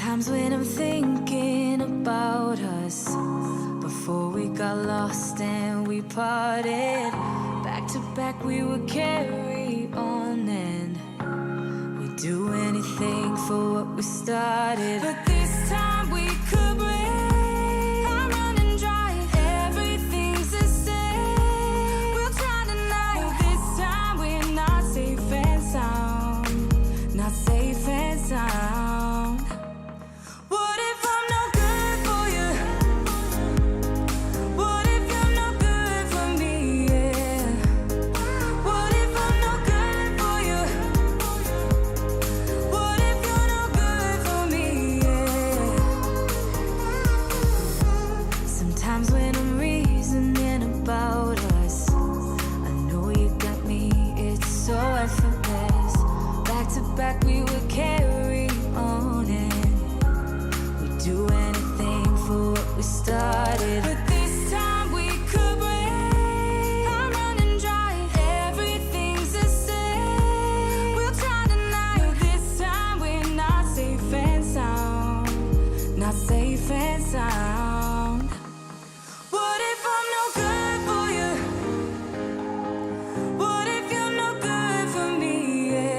Sometimes when I'm thinking about us, before we got lost and we parted, back to back we would carry on and we'd do anything for what we started. But this time we could break. I'm running dry, everything's the same. We'll try tonight, but this time we're not safe and sound. Not safe and sound. Back we would carry on and we'd do anything for what we started. But this time we could break. I'm running dry, everything's the same. We'll try tonight, but this time we're not safe and sound. Not safe and sound. What if I'm no good for you? What if you're no good for me? Yeah.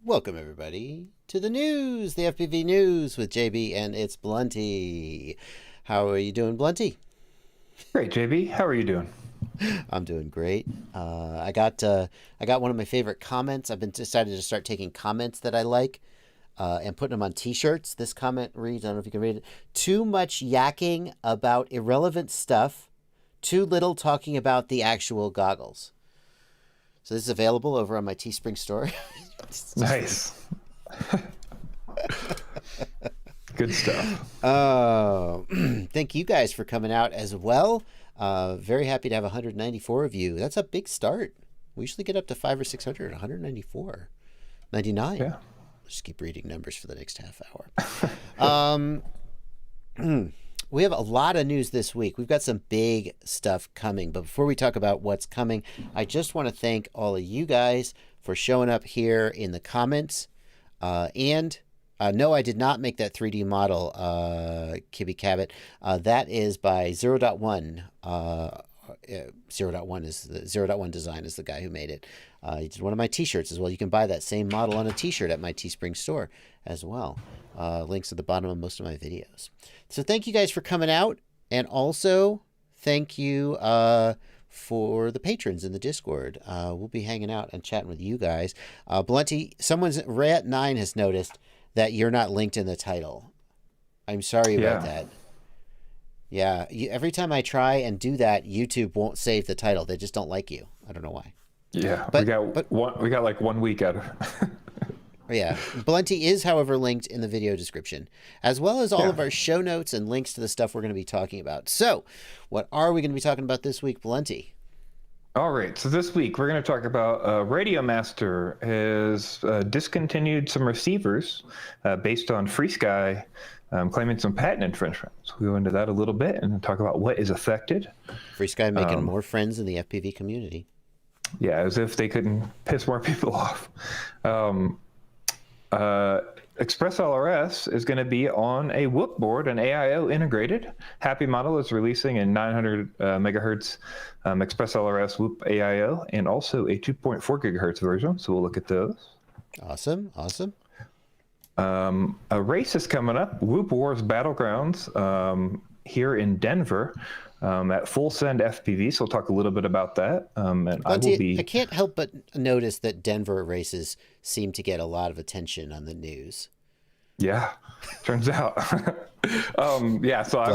Welcome, everybody, to the news, the FPV news with JB and ItsBlunty. How are you doing, Blunty? Great, JB. How are you doing? I'm doing great. I got one of my favorite comments. I've been decided to start taking comments that I like and putting them on T-shirts. This comment reads, I don't know if you can read it. Too much yakking about irrelevant stuff. Too little talking about the actual goggles. So this is available over on my Teespring store. Nice. Good stuff. Thank you guys for coming out as well. Very happy to have 194 of you. That's a big start. We usually get up to 500 or 600. 194. 99. Yeah. Just keep reading numbers for the next half hour. We have a lot of news this week. We've got some big stuff coming. But before we talk about what's coming, I just want to thank all of you guys for showing up here in the comments. No, I did not make that 3D model, Kibby Cabot. That is by 0.1. 0.1 is the 0.1 Design is the guy who made it. He did one of my T-shirts as well. You can buy that same model on a T-shirt at my Teespring store as well. Links at the bottom of most of my videos. So thank you guys for coming out, and also thank you for the patrons in the Discord. We'll be hanging out and chatting with you guys. Blunty, Rat9 has noticed that you're not linked in the title. I'm sorry about that. Yeah, every time I try and do that, YouTube won't save the title. They just don't like you. I don't know why. Yeah, we got like 1 week out of it. Yeah, Blunty is, however, linked in the video description, as well as all of our show notes and links to the stuff we're going to be talking about. So, what are we going to be talking about this week, Blunty? All right, so this week we're going to talk about Radiomaster has discontinued some receivers based on FrSky claiming some patent infringement. So we'll go into that a little bit and then talk about what is affected. FrSky making more friends in the FPV community. Yeah, as if they couldn't piss more people off. Express LRS is going to be on a Whoop board, an AIO integrated. Happymodel is releasing a 900 megahertz Express LRS Whoop AIO and also a 2.4 gigahertz version. So we'll look at those. Awesome. A race is coming up, Whoop Wars Battlegrounds, here in Denver at Full Send FPV. So we'll talk a little bit about that. And I can't help but notice that Denver races seem to get a lot of attention on the news. Yeah, turns out. Yeah, so I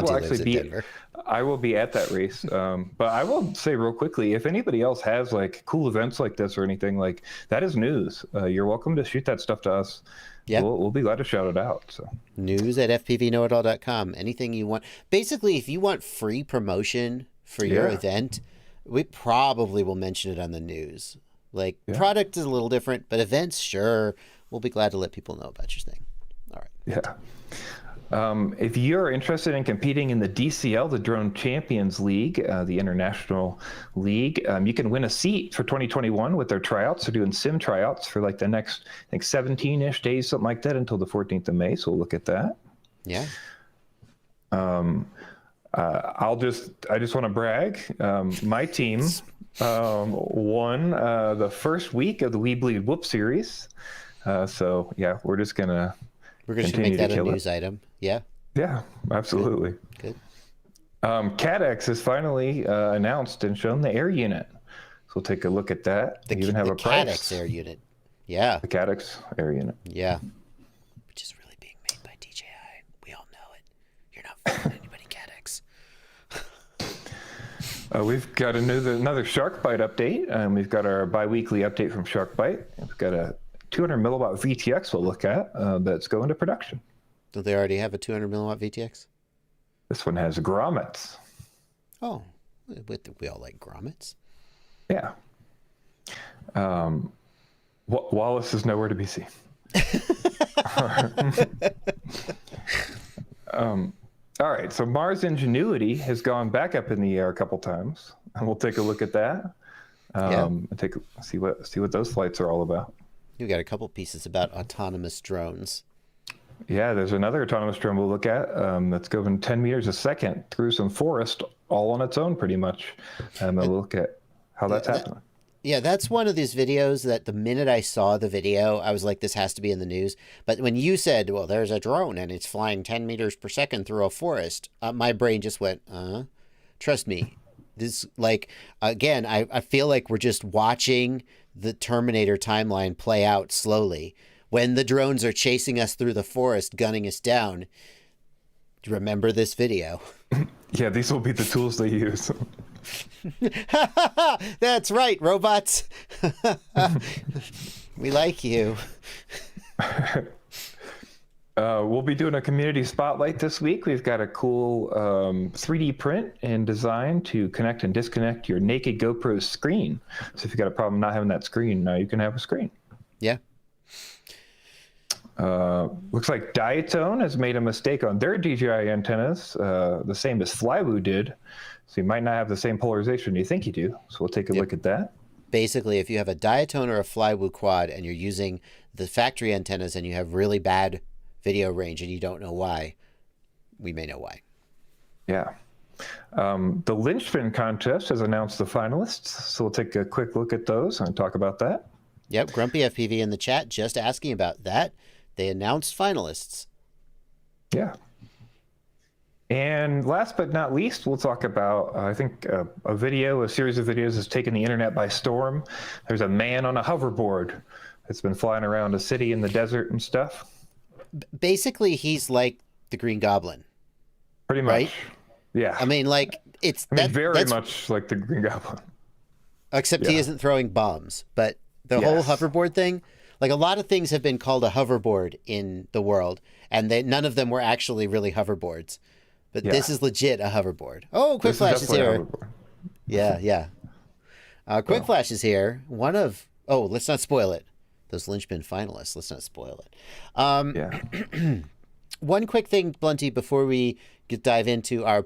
will be at that race. But I will say real quickly, if anybody else has like cool events like this or anything, like that is news. You're welcome to shoot that stuff to us. Yeah, we'll be glad to shout it out. So news at fpvknowitall.com. Anything you want. Basically, if you want free promotion for your event, we probably will mention it on the news. Like product is a little different, but events, sure, we'll be glad to let people know about your thing. All right. Yeah. If you're interested in competing in the DCL, the Drone Champions League, the international league, you can win a seat for 2021 with their tryouts. They're doing sim tryouts for like the next, I think, 17-ish days, something like that, until the 14th of May. So we'll look at that. Yeah. I just want to brag. My team won the first week of the WeBleed Whoop Series. So yeah, we're just gonna make that a news item. Yeah. Yeah, absolutely. Good. Caddx has finally announced and shown the Air Unit. So we'll take a look at that. The Caddx Air Unit. Yeah. The Caddx Air Unit. Yeah. Which is really being made by DJI. We all know it. You're not fooling anybody, Caddx. We've got another Shark Byte update. We've got our bi-weekly update from Shark Byte. We've got a 200 milliwatt VTX we'll look at that's going to production. Do they already have a 200 milliwatt VTX? This one has grommets. Oh, we all like grommets. Yeah. Wallace is nowhere to be seen. All right, so Mars Ingenuity has gone back up in the air a couple times, and we'll take a look at that. And see what those flights are all about. You got a couple pieces about autonomous drones. Yeah, there's another autonomous drone we'll look at that's going 10 meters a second through some forest all on its own, pretty much. And we'll look at how that's happening. That's one of these videos that the minute I saw the video, I was like, this has to be in the news. But when you said, well, there's a drone and it's flying 10 meters per second through a forest, my brain just went, trust me. This, like, again, I feel like we're just watching the Terminator timeline play out slowly. When the drones are chasing us through the forest, gunning us down. Remember this video. Yeah, these will be the tools they use. That's right, robots. We like you. We'll be doing a community spotlight this week. We've got a cool 3D print and design to connect and disconnect your Naked GoPro screen. So if you've got a problem not having that screen, now you can have a screen. Yeah. Looks like Diatone has made a mistake on their DJI antennas, the same as Flywoo did. So you might not have the same polarization you think you do. So we'll take a look at that. Basically, if you have a Diatone or a Flywoo quad and you're using the factory antennas and you have really bad video range and you don't know why, we may know why. Yeah. The Lynchpin Contest has announced the finalists. So we'll take a quick look at those and talk about that. Yep. Grumpy FPV in the chat just asking about that. They announced finalists. Yeah. And last but not least, we'll talk about, I think, a series of videos has taken the internet by storm. There's a man on a hoverboard that's been flying around a city in the desert and stuff. Basically, he's like the Green Goblin. Pretty much. Right? Yeah. I mean, like, very much like the Green Goblin. Except he isn't throwing bombs. But the whole hoverboard thing, like a lot of things have been called a hoverboard in the world, and none of them were actually really hoverboards. But this is legit a hoverboard. Oh, Quick Flash is here. Yeah. Quick Flash is here. Let's not spoil it. Those Lynchpin finalists. Let's not spoil it. one quick thing, Blunty, before we dive into our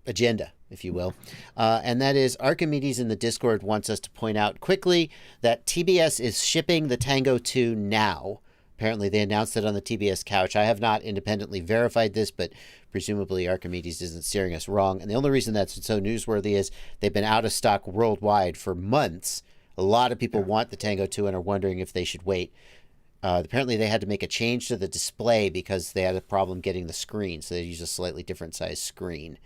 agenda, if you will, and that is Archimedes in the Discord wants us to point out quickly that TBS is shipping the Tango 2 now. Apparently, they announced it on the TBS couch. I have not independently verified this, but presumably Archimedes isn't steering us wrong. And the only reason that's so newsworthy is they've been out of stock worldwide for months. A lot of people want the Tango 2 and are wondering if they should wait. Apparently, they had to make a change to the display because they had a problem getting the screen, so they use a slightly different size screen.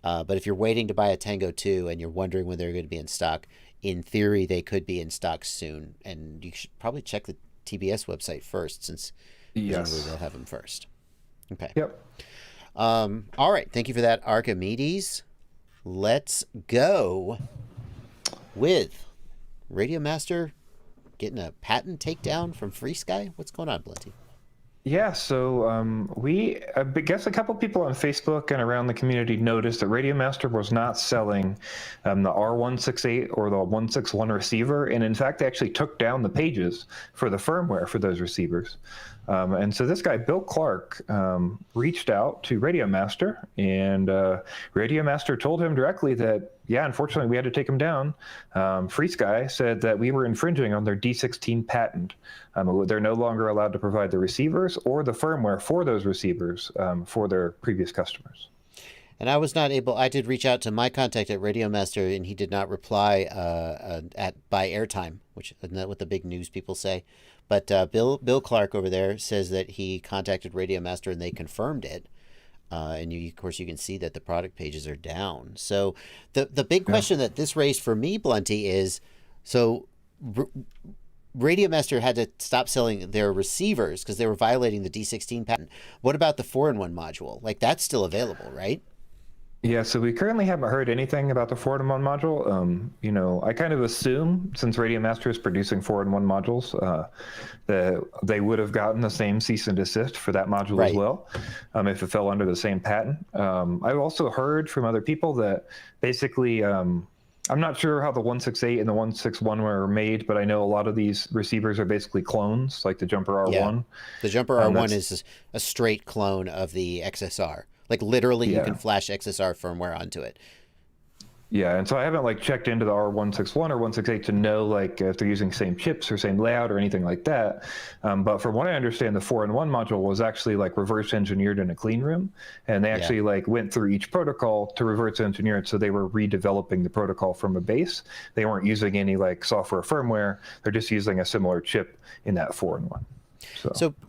But if you're waiting to buy a Tango 2 and you're wondering when they're going to be in stock, in theory, they could be in stock soon. And you should probably check the TBS website first, since presumably they'll have them first. Okay. Yep. All right. Thank you for that, Archimedes. Let's go with Radiomaster getting a patent takedown from FrSky. What's going on, Blunty? Yeah, so I guess a couple people on Facebook and around the community noticed that Radiomaster was not selling the R168 or the 161 receiver, and in fact, they actually took down the pages for the firmware for those receivers. And so this guy, Bill Clark, reached out to Radiomaster, and Radiomaster told him directly that, yeah, unfortunately, we had to take him down. FrSky said that we were infringing on their D16 patent. They're no longer allowed to provide the receivers or the firmware for those receivers for their previous customers. And I was not able. I did reach out to my contact at Radiomaster, and he did not reply by airtime, which isn't that what the big news people say. But Bill Clark over there says that he contacted Radiomaster and they confirmed it. And of course, you can see that the product pages are down. So the big question that this raised for me, Blunty, is so Radiomaster had to stop selling their receivers because they were violating the D16 patent. What about the 4-in-1 module? Like, that's still available, right? Yeah, so we currently haven't heard anything about the 4-in-1 module. I kind of assume, since Radiomaster is producing 4-in-1 modules, that they would have gotten the same cease and desist for that module as well, if it fell under the same patent. I've also heard from other people that basically, I'm not sure how the 168 and the 161 were made, but I know a lot of these receivers are basically clones, like the Jumper R1. Yeah. The Jumper R1 is a straight clone of the XSR. Like, literally, you can flash XSR firmware onto it. Yeah, and so I haven't checked into the R161 or 168 to know if they're using same chips or same layout or anything like that. But from what I understand, the 4-in-1 module was actually reverse engineered in a clean room, and they actually went through each protocol to reverse engineer it. So they were redeveloping the protocol from a base. They weren't using any software firmware. They're just using a similar chip in that 4-in-1.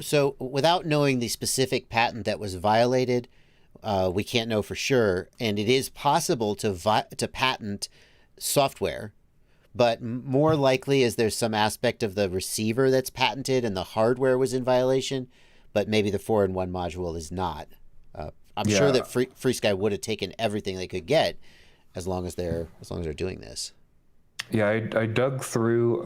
So without knowing the specific patent that was violated, we can't know for sure, and it is possible to patent software, but more likely is there's some aspect of the receiver that's patented and the hardware was in violation, but maybe the 4-in-1 module is not. I'm sure that FrSky would have taken everything they could get as long as they're doing this. Yeah, I dug through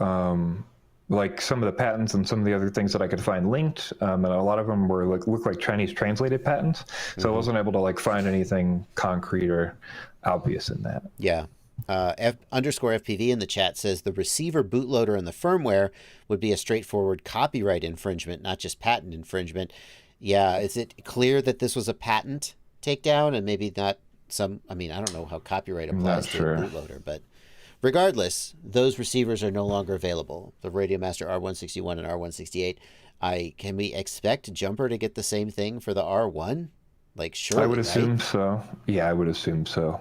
some of the patents and some of the other things that I could find linked, and a lot of them were look like Chinese translated patents. So I wasn't able to find anything concrete or obvious in that. Yeah. _FPV in the chat says the receiver bootloader and the firmware would be a straightforward copyright infringement, not just patent infringement. Yeah. Is it clear that this was a patent takedown and maybe not some? I mean, I don't know how copyright applies to a bootloader, but. Regardless, those receivers are no longer available. The Radiomaster R161 and R168. Can we expect Jumper to get the same thing for the R1? Surely, I would assume so. Yeah, I would assume so.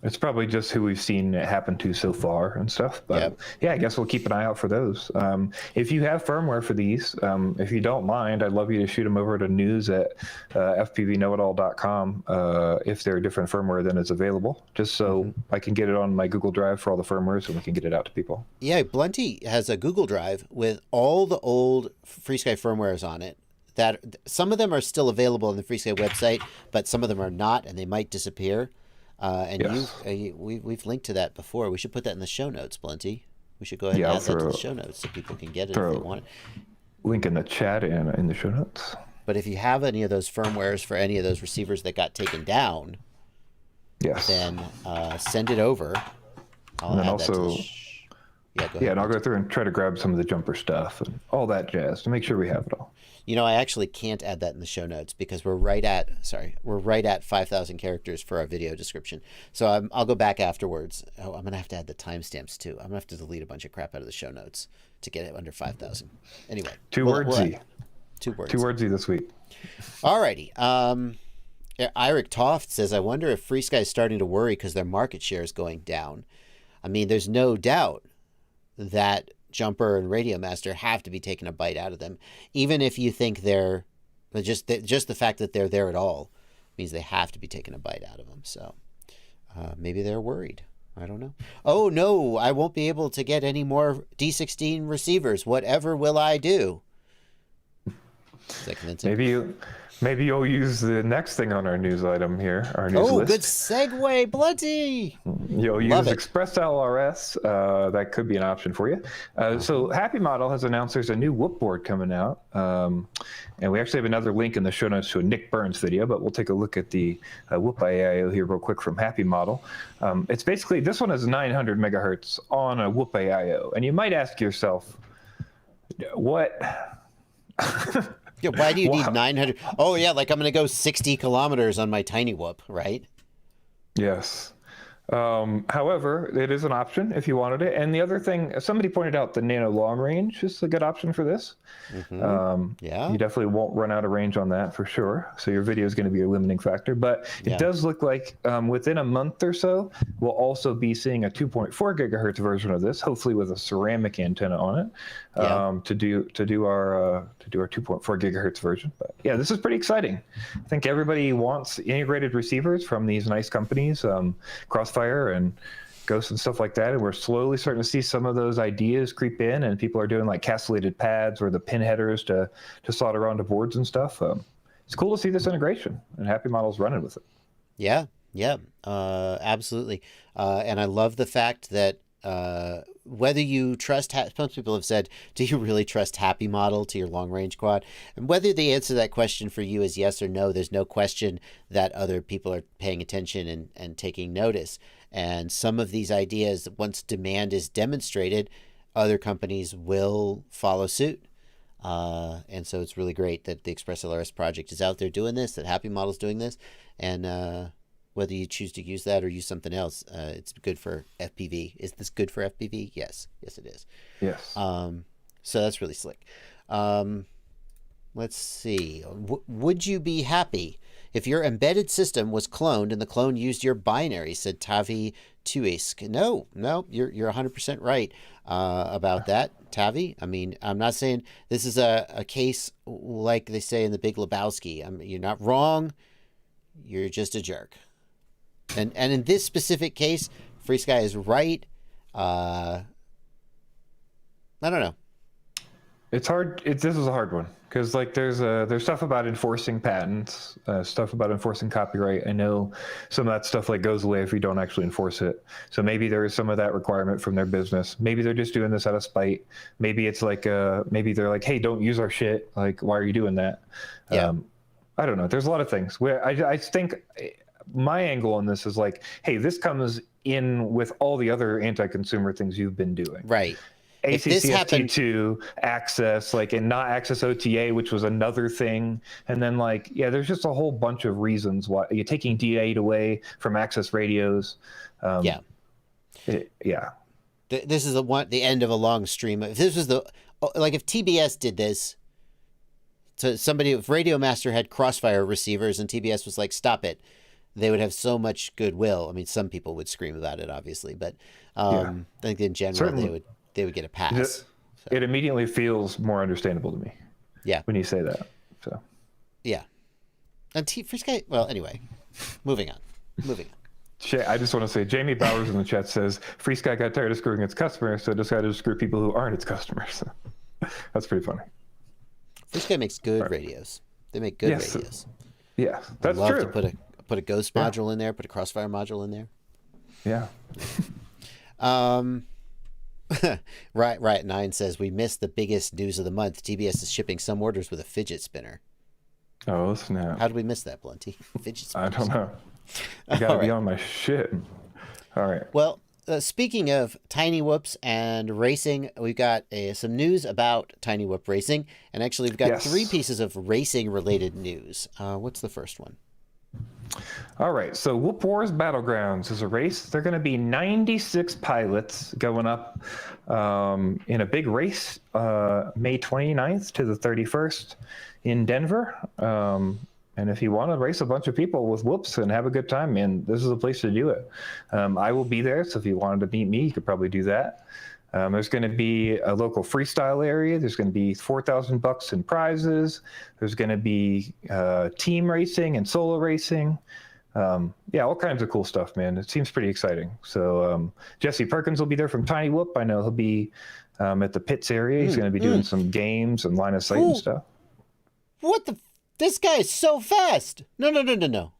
It's probably just who we've seen it happen to so far and stuff. But yeah, I guess we'll keep an eye out for those. If you have firmware for these, if you don't mind, I'd love you to shoot them over to news@fpvknowitall.com if there are different firmware than is available, just so I can get it on my Google Drive for all the firmware so we can get it out to people. Yeah, Blunty has a Google Drive with all the old FrSky firmwares on it. That some of them are still available on the FrSky website, but some of them are not, and they might disappear. We've linked to that before. We should put that in the show notes, Blunty. We should go ahead and add that to the show notes so people can get it if they want it. Link in the chat and in the show notes. But if you have any of those firmwares for any of those receivers that got taken down, then send it over. And then also, Yeah, go ahead. Yeah, and I'll go through and try to grab some of the jumper stuff and all that jazz to make sure we have it all. You know, I actually can't add that in the show notes because we're right at 5,000 characters for our video description. So I'll go back afterwards. Oh, I'm going to have to add the timestamps too. I'm going to have to delete a bunch of crap out of the show notes to get it under 5,000. Anyway. Two wordsy this week. All righty. Eric Toft says, I wonder if FrSky is starting to worry because their market share is going down. I mean, there's no doubt that Jumper and Radiomaster have to be taking a bite out of them. Even if you think they're just the fact that they're there at all means they have to be taking a bite out of them. So maybe they're worried. I don't know. Oh, no, I won't be able to get any more D16 receivers. Whatever will I do? Is that convincing? Maybe you'll use the next thing on our news item here, our news list. Good segue, Blunty. You'll use Express LRS. That could be an option for you. So Happymodel has announced there's a new Whoop board coming out. And we actually have another link in the show notes to a Nick Burns video, but we'll take a look at the Whoop AIO here real quick from Happymodel. It's basically, this one is 900 megahertz on a Whoop AIO. And you might ask yourself, what... Yeah, why do you need 900? Oh, yeah, like I'm going to go 60 kilometers on my tiny Whoop, right? Yes. However, it is an option if you wanted it. And the other thing, somebody pointed out the nano long range is a good option for this. Yeah. You definitely won't run out of range on that for sure. So your video is going to be a limiting factor. But it does look like within a month or so, we'll also be seeing a 2.4 gigahertz version of this, hopefully with a ceramic antenna on it, to do our 2.4 gigahertz version. But yeah, this is pretty exciting. I think everybody wants integrated receivers from these nice companies, Crossfire and Ghost and stuff like that, and we're slowly starting to see some of those ideas creep in, and people are doing like castellated pads or the pin headers to solder onto boards and stuff. It's cool to see this integration, and Happymodel's running with it. Yeah, absolutely. And I love the fact that whether you trust, some people have said, do you really trust Happymodel to your long range quad? And whether the answer to that question for you is yes or no, there's no question that other people are paying attention and taking notice. And some of these ideas, once demand is demonstrated, other companies will follow suit. And so it's really great that the Express LRS project is out there doing this, that Happymodel's doing this. And whether you choose to use that or use something else, it's good for FPV. Is this good for FPV? Yes, it is. Yes. So that's really slick. Let's see. Would you be happy if your embedded system was cloned and the clone used your binary? Said Tavi Tuisk. No, you're 100% right about that, Tavi. I mean, I'm not saying this is a case like they say in The Big Lebowski. You're not wrong. You're just a jerk. And in this specific case, FrSky is right. I don't know. It's hard. This is a hard one because like there's stuff about enforcing patents, stuff about enforcing copyright. I know some of that stuff like goes away if you don't actually enforce it. So maybe there is some of that requirement from their business. Maybe they're just doing this out of spite. Maybe it's like maybe they're like, hey, don't use our shit. Like, why are you doing that? Yeah. I don't know. There's a lot of things where I think my angle on this is like, hey, this comes in with all the other anti-consumer things you've been doing. Right. ACCST2 access, like, and not access OTA, which was another thing. And then like, yeah, there's just a whole bunch of reasons why you're taking D8 away from access radios. Yeah. This is the end of a long stream. If this was if TBS did this, so if Radiomaster had Crossfire receivers and TBS was like, stop it, they would have so much goodwill. I mean, some people would scream about it, obviously, but I think in general, certainly they would get a pass. It immediately feels more understandable to me. Yeah. When you say that. So. Yeah. And FrSky, well, anyway, moving on. I just want to say, Jamie Bowers in the chat says, FrSky got tired of screwing its customers, so decided to screw people who aren't its customers. That's pretty funny. FrSky makes good radios. They make good radios. Yeah, that's true. I'd love to put a Ghost module in there, put a Crossfire module in there. Yeah. Riot 9 says, we missed the biggest news of the month. TBS is shipping some orders with a fidget spinner. Oh, snap. How did we miss that, Blunty? Fidget spinners. I don't know. I gotta be on my shit. All right. Well, speaking of tiny whoops and racing, we've got some news about tiny whoop racing, and actually we've got 3 pieces of racing related news. What's the first one? All right, so Wars Battlegrounds is a race. They're going to be 96 pilots going up in a big race May 29th to the 31st in Denver. And if you want to race a bunch of people with whoops and have a good time, man, this is the place to do it. I will be there, so if you wanted to meet me, you could probably do that. There's going to be a local freestyle area. There's going to be $4,000 in prizes. There's going to be team racing and solo racing. Yeah, all kinds of cool stuff, man. It seems pretty exciting. So Jesse Perkins will be there from Tiny Whoop. I know he'll be at the pits area. He's going to be doing some games and line of sight and stuff. What the? This guy is so fast. No. No.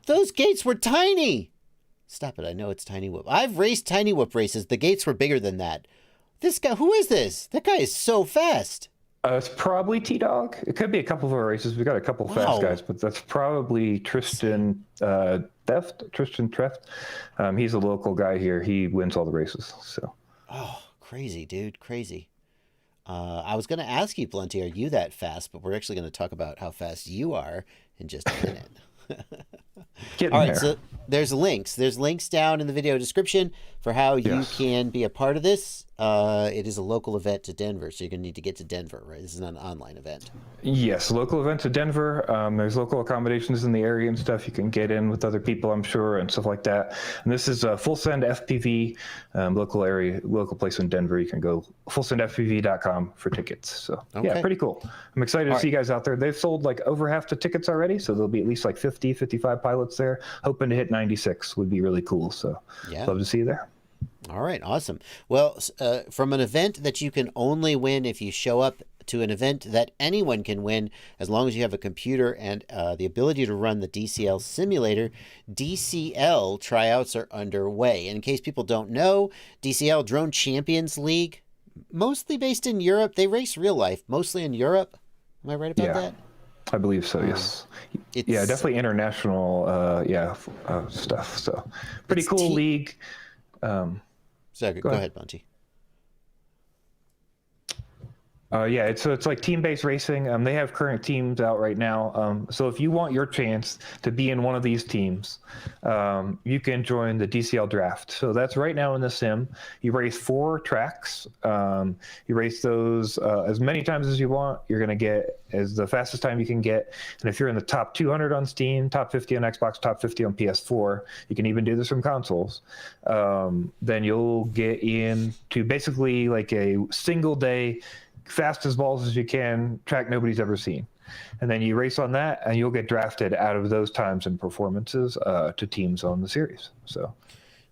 Those gates were tiny. Stop it. I know it's Tiny Whoop. I've raced Tiny Whoop races. The gates were bigger than that. This guy, who is this? That guy is so fast. It's probably T-Dog. It could be a couple of our races. We've got a couple of fast guys, but that's probably Tristan Treft. He's a local guy here. He wins all the races. So. Oh, crazy, dude. Crazy. I was going to ask you, Blunty, are you that fast? But we're actually going to talk about how fast you are in just a minute. All right, so there's links. There's links down in the video description for how you can be a part of this. It is a local event to Denver, so you're going to need to get to Denver, right? This is an online event. Yes, local event to Denver. There's local accommodations in the area and stuff. You can get in with other people, I'm sure, and stuff like that. And this is a Full Send FPV, local place in Denver. You can go fullsendfpv.com for tickets. So, yeah, pretty cool. I'm excited to see you guys out there. They've sold like over half the tickets already, so there'll be at least like 50, 55 pilots there. Hoping to hit 96 would be really cool. So, love to see you there. All right, awesome. Well, from an event that you can only win if you show up to an event that anyone can win as long as you have a computer and the ability to run the DCL simulator, DCL tryouts are underway. And in case people don't know, DCL Drone Champions League, mostly based in Europe. They race real life, mostly in Europe. Am I right about that? I believe so, yes. Yeah, definitely international stuff. So pretty cool league. So go ahead, Blunty. It's like team-based racing. They have current teams out right now. So if you want your chance to be in one of these teams, you can join the DCL draft. So that's right now in the sim. You race 4 tracks. You race those as many times as you want. You're going to get as the fastest time you can get. And if you're in the top 200 on Steam, top 50 on Xbox, top 50 on PS4, you can even do this from consoles. Then you'll get in to basically like a single day fast as balls as you can, track nobody's ever seen. And then you race on that and you'll get drafted out of those times and performances to teams on the series. So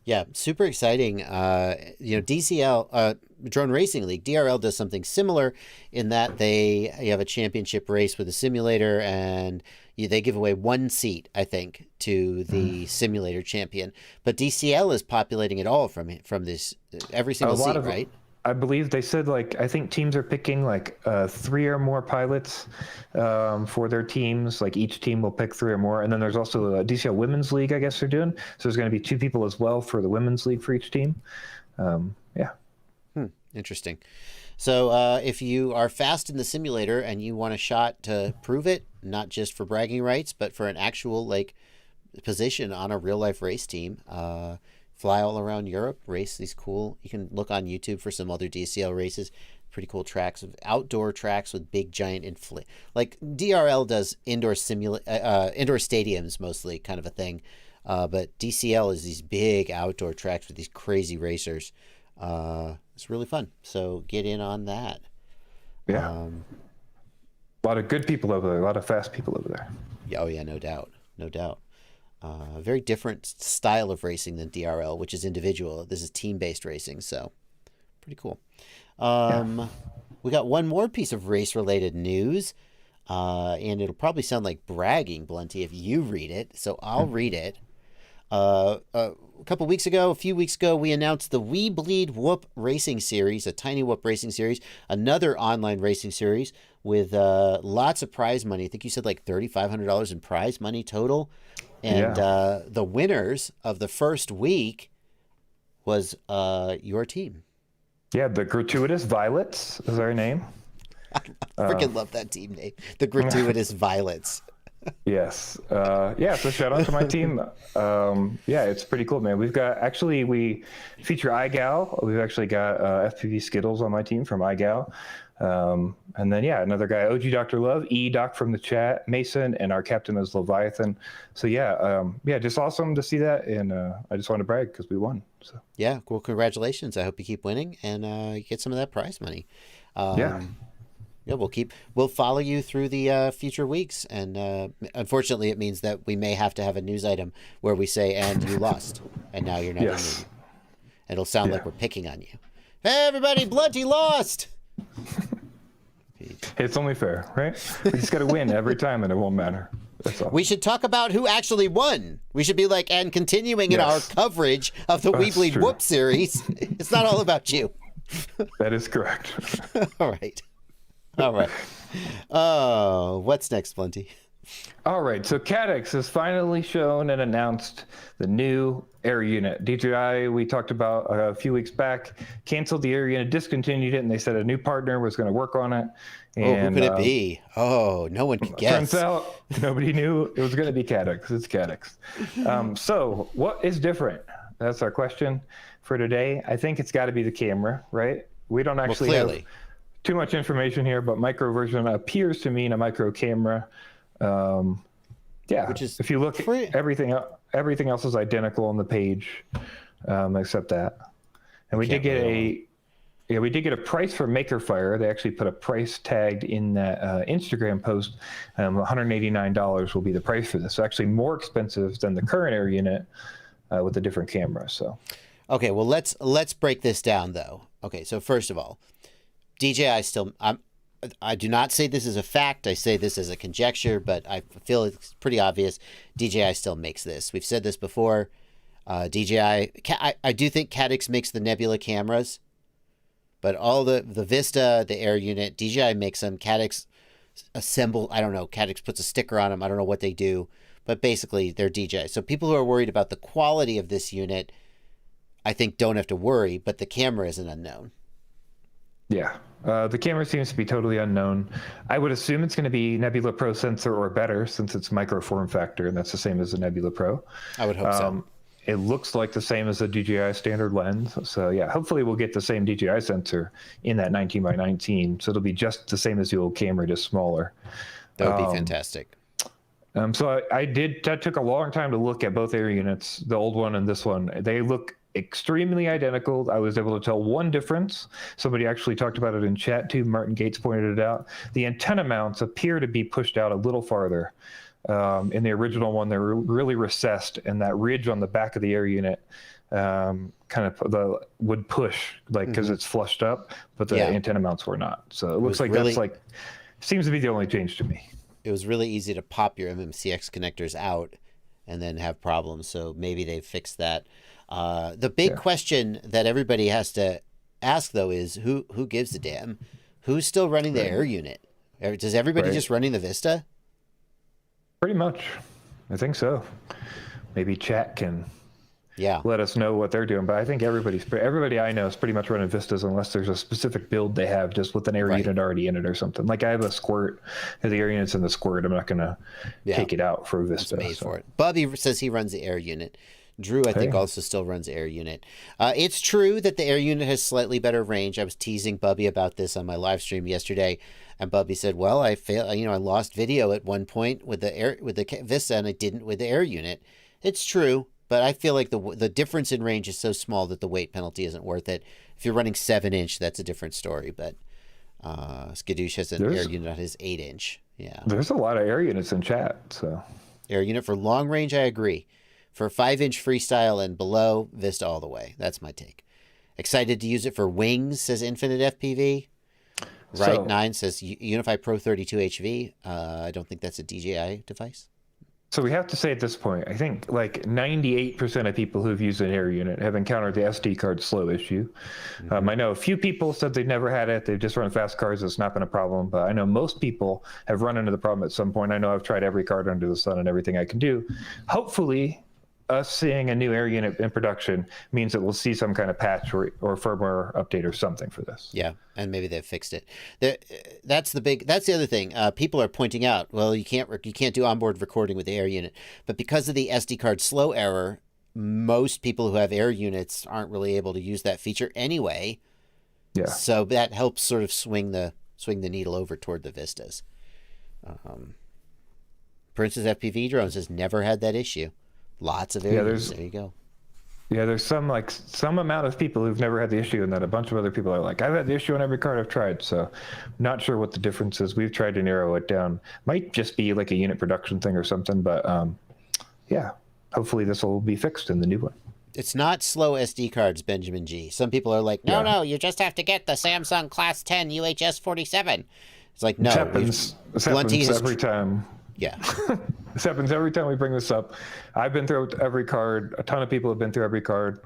yeah, super exciting. DCL Drone Racing League, DRL does something similar in that you have a championship race with a simulator and they give away 1 seat, I think, to the simulator champion. But DCL is populating it all from this every single seat, right? I believe they said, I think teams are picking 3 or more pilots for their teams. Like each team will pick 3 or more. And then there's also a DCL Women's League, I guess they're doing. So there's going to be 2 people as well for the Women's League for each team. Interesting. So if you are fast in the simulator and you want a shot to prove it, not just for bragging rights, but for an actual position on a real life race team, fly all around Europe, race these cool. You can look on YouTube for some other DCL races. Pretty cool tracks, outdoor tracks with big giant like DRL does indoor stadiums mostly, kind of a thing. But DCL is these big outdoor tracks with these crazy racers. It's really fun. So get in on that. Yeah. A lot of good people over there. A lot of fast people over there. Yeah. Oh yeah, no doubt. A very different style of racing than DRL, which is individual. This is team-based racing, so pretty cool. We got one more piece of race-related news, and it'll probably sound like bragging, Blunty, if you read it, so I'll read it. A few weeks ago, we announced the WeBleed Whoop Racing Series, a Tiny Whoop Racing Series, another online racing series with lots of prize money. I think you said like $3,500 in prize money total. And the winners of the first week was your team. Yeah, the Gratuitous Violets is our name. I freaking love that team name. The Gratuitous Violets. Yes. So shout out to my team. It's pretty cool, man. We feature iGal. We've actually got FPV Skittles on my team from iGal. And then, another guy, OG Dr. Love, Doc from the chat, Mason, and our captain is Leviathan. So just awesome to see that. And I just want to brag because we won. So yeah, well, congratulations. I hope you keep winning and you get some of that prize money. Yeah, we'll follow you through the future weeks, and unfortunately, it means that we may have to have a news item where we say, "And you lost, and now you're not in the." It'll sound like we're picking on you. Hey, everybody, Blunty lost. It's only fair, right? We just got to win every time, and it won't matter. That's all. We should talk about who actually won. We should be like, and continuing in our coverage of the WeBleed Whoop Series, it's not all about you. That is correct. All right. All right. Oh, what's next, Blunty? All right. So Caddx has finally shown and announced the new Air Unit. DJI, we talked about a few weeks back, canceled the Air Unit, discontinued it, and they said a new partner was going to work on it. And, who could it be? Oh, no one could guess. Turns out nobody knew it was going to be Caddx. It's Caddx. So what is different? That's our question for today. I think it's got to be the camera, right? We don't actually have too much information here, but micro version appears to mean a micro camera. Which is, if you look, everything else is identical on the page, except that. And we did get a price for MakerFire. They actually put a price tagged in that Instagram post. $189 will be the price for this. So actually more expensive than the current Air Unit with a different camera. So, okay, well let's break this down though. Okay, so first of all, DJI I do not say this as a fact. I say this as a conjecture, but I feel it's pretty obvious. DJI still makes this. We've said this before. DJI, I do think Caddx makes the Nebula cameras, but all the Vista, the Air Unit, DJI makes them. Caddx assemble. I don't know. Caddx puts a sticker on them. I don't know what they do, but basically they're DJI. So people who are worried about the quality of this unit, I think don't have to worry. But the camera is an unknown. Yeah, the camera seems to be totally unknown. I would assume it's going to be Nebula Pro sensor or better, since it's micro form factor, and that's the same as the Nebula Pro. I would hope so. It looks like the same as the DJI standard lens. So yeah, hopefully we'll get the same DJI sensor in that 19 by 19. So it'll be just the same as the old camera, just smaller. That would be fantastic. So I took a long time to look at both Air Units, the old one and this one. They look extremely identical. I was able to tell one difference. Somebody actually talked about it in chat too. Martin Gates pointed it out. The antenna mounts appear to be pushed out a little farther. In the original one, they were really recessed, and that ridge on the back of the Air Unit would push, like, because it's flushed up, but the antenna mounts were not. So it looks like that's seems to be the only change to me. It was really easy to pop your MMCX connectors out and then have problems. So maybe they fixed that. The big question that everybody has to ask, though, is who gives a damn? Who's still running the Air Unit? Does everybody just running the Vista? Pretty much. I think so. Maybe chat can let us know what they're doing. But I think everybody I know is pretty much running Vistas unless there's a specific build they have just with an Air Unit already in it or something. Like I have a Squirt, and the Air Unit's in the Squirt. I'm not going to take it out for a Vista. It's made for it. Bubby says he runs the Air Unit. Drew, I think, also still runs Air Unit. It's true that the Air Unit has slightly better range. I was teasing Bubby about this on my live stream yesterday, and Bubby said, "Well, I lost video at one point with the Vista, and I didn't with the Air Unit." It's true, but I feel like the difference in range is so small that the weight penalty isn't worth it. If you're running 7-inch, that's a different story. But Skadoosh has an Air Unit on his 8-inch. Yeah, there's a lot of Air Units in chat. So Air Unit for long range, I agree. For 5-inch freestyle and below, Vista all the way. That's my take. Excited to use it for wings, says Infinite FPV. Right 9 says Unify Pro 32 HV. I don't think that's a DJI device. So we have to say at this point, I think like 98% of people who've used an Air unit have encountered the SD card slow issue. I know a few people said they've never had it. They've just run fast cards. It's not been a problem. But I know most people have run into the problem at some point. I know I've tried every card under the sun and everything I can do. Hopefully, us seeing a new Air unit in production means that we'll see some kind of patch or firmware update or something for this. Yeah, and maybe they've fixed it. That's the other thing. People are pointing out, well, you can't do onboard recording with the Air unit, but because of the SD card slow error, most people who have Air units aren't really able to use that feature anyway. Yeah. So that helps sort of swing the needle over toward the Vistas. For instance, FPV drones has never had that issue. Lots of areas. There you go. Yeah, there's some amount of people who've never had the issue, and then a bunch of other people are like, I've had the issue on every card I've tried. So not sure what the difference is. We've tried to narrow it down. Might just be like a unit production thing or something, but yeah, hopefully this will be fixed in the new one. It's not slow SD cards, Benjamin G. Some people are like, no, you just have to get the Samsung Class 10 UHS 47. It's like, no. It happens every time. Yeah. This happens every time we bring this up. I've been through every card. A ton of people have been through every card.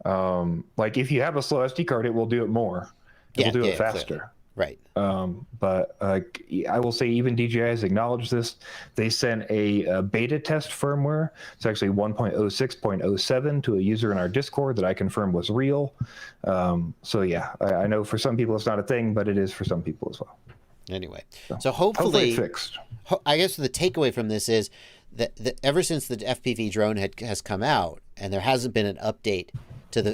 Like if you have a slow SD card, it will do it more. It will do it faster. Clearly. Right. But I will say even DJI has acknowledged this. They sent a beta test firmware. It's actually 1.06.07 to a user in our Discord that I confirmed was real. So yeah, I know for some people it's not a thing, but it is for some people as well. Anyway, so hopefully fixed. I guess the takeaway from this is that ever since the FPV drone has come out, and there hasn't been an update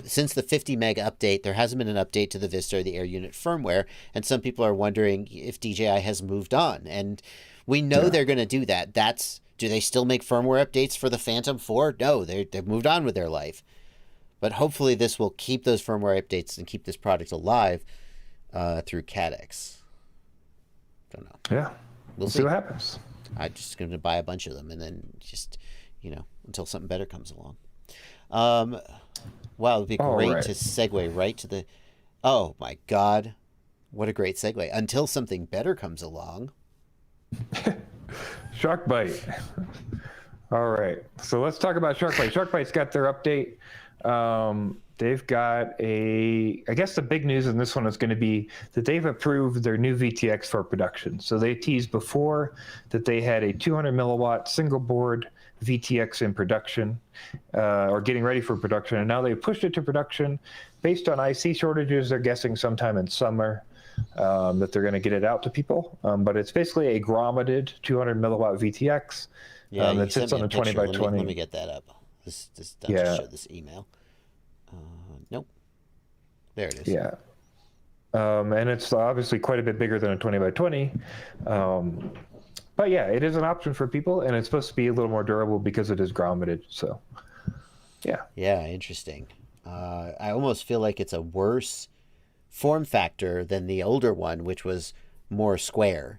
since the 50 meg update, there hasn't been an update to the Vista or the Air unit firmware, and some people are wondering if DJI has moved on, and we know they're going to do that. Do they still make firmware updates for the Phantom 4? No, they've moved on with their life, but hopefully this will keep those firmware updates and keep this product alive through Caddx. Don't know. Yeah, we'll see what happens. I'm just going to buy a bunch of them and then just, until something better comes along. Wow, it'd be great to segue right to the. Oh my God, what a great segue! Until something better comes along. SharkBite. All right, so let's talk about SharkBite. SharkBite's got their update. They've got I guess the big news in this one is going to be that they've approved their new VTX for production. So they teased before that they had a 200 milliwatt single board VTX in production, or getting ready for production. And now they've pushed it to production based on IC shortages. They're guessing sometime in summer that they're going to get it out to people. But it's basically a grommeted 200 milliwatt VTX that sits on a 20 by 20. Let me get that up. Just show this email. Nope. There it is. Yeah. And it's obviously quite a bit bigger than a 20 by 20. But yeah, it is an option for people, and it's supposed to be a little more durable because it is grommeted. So, yeah. Yeah, interesting. I almost feel like it's a worse form factor than the older one, which was more square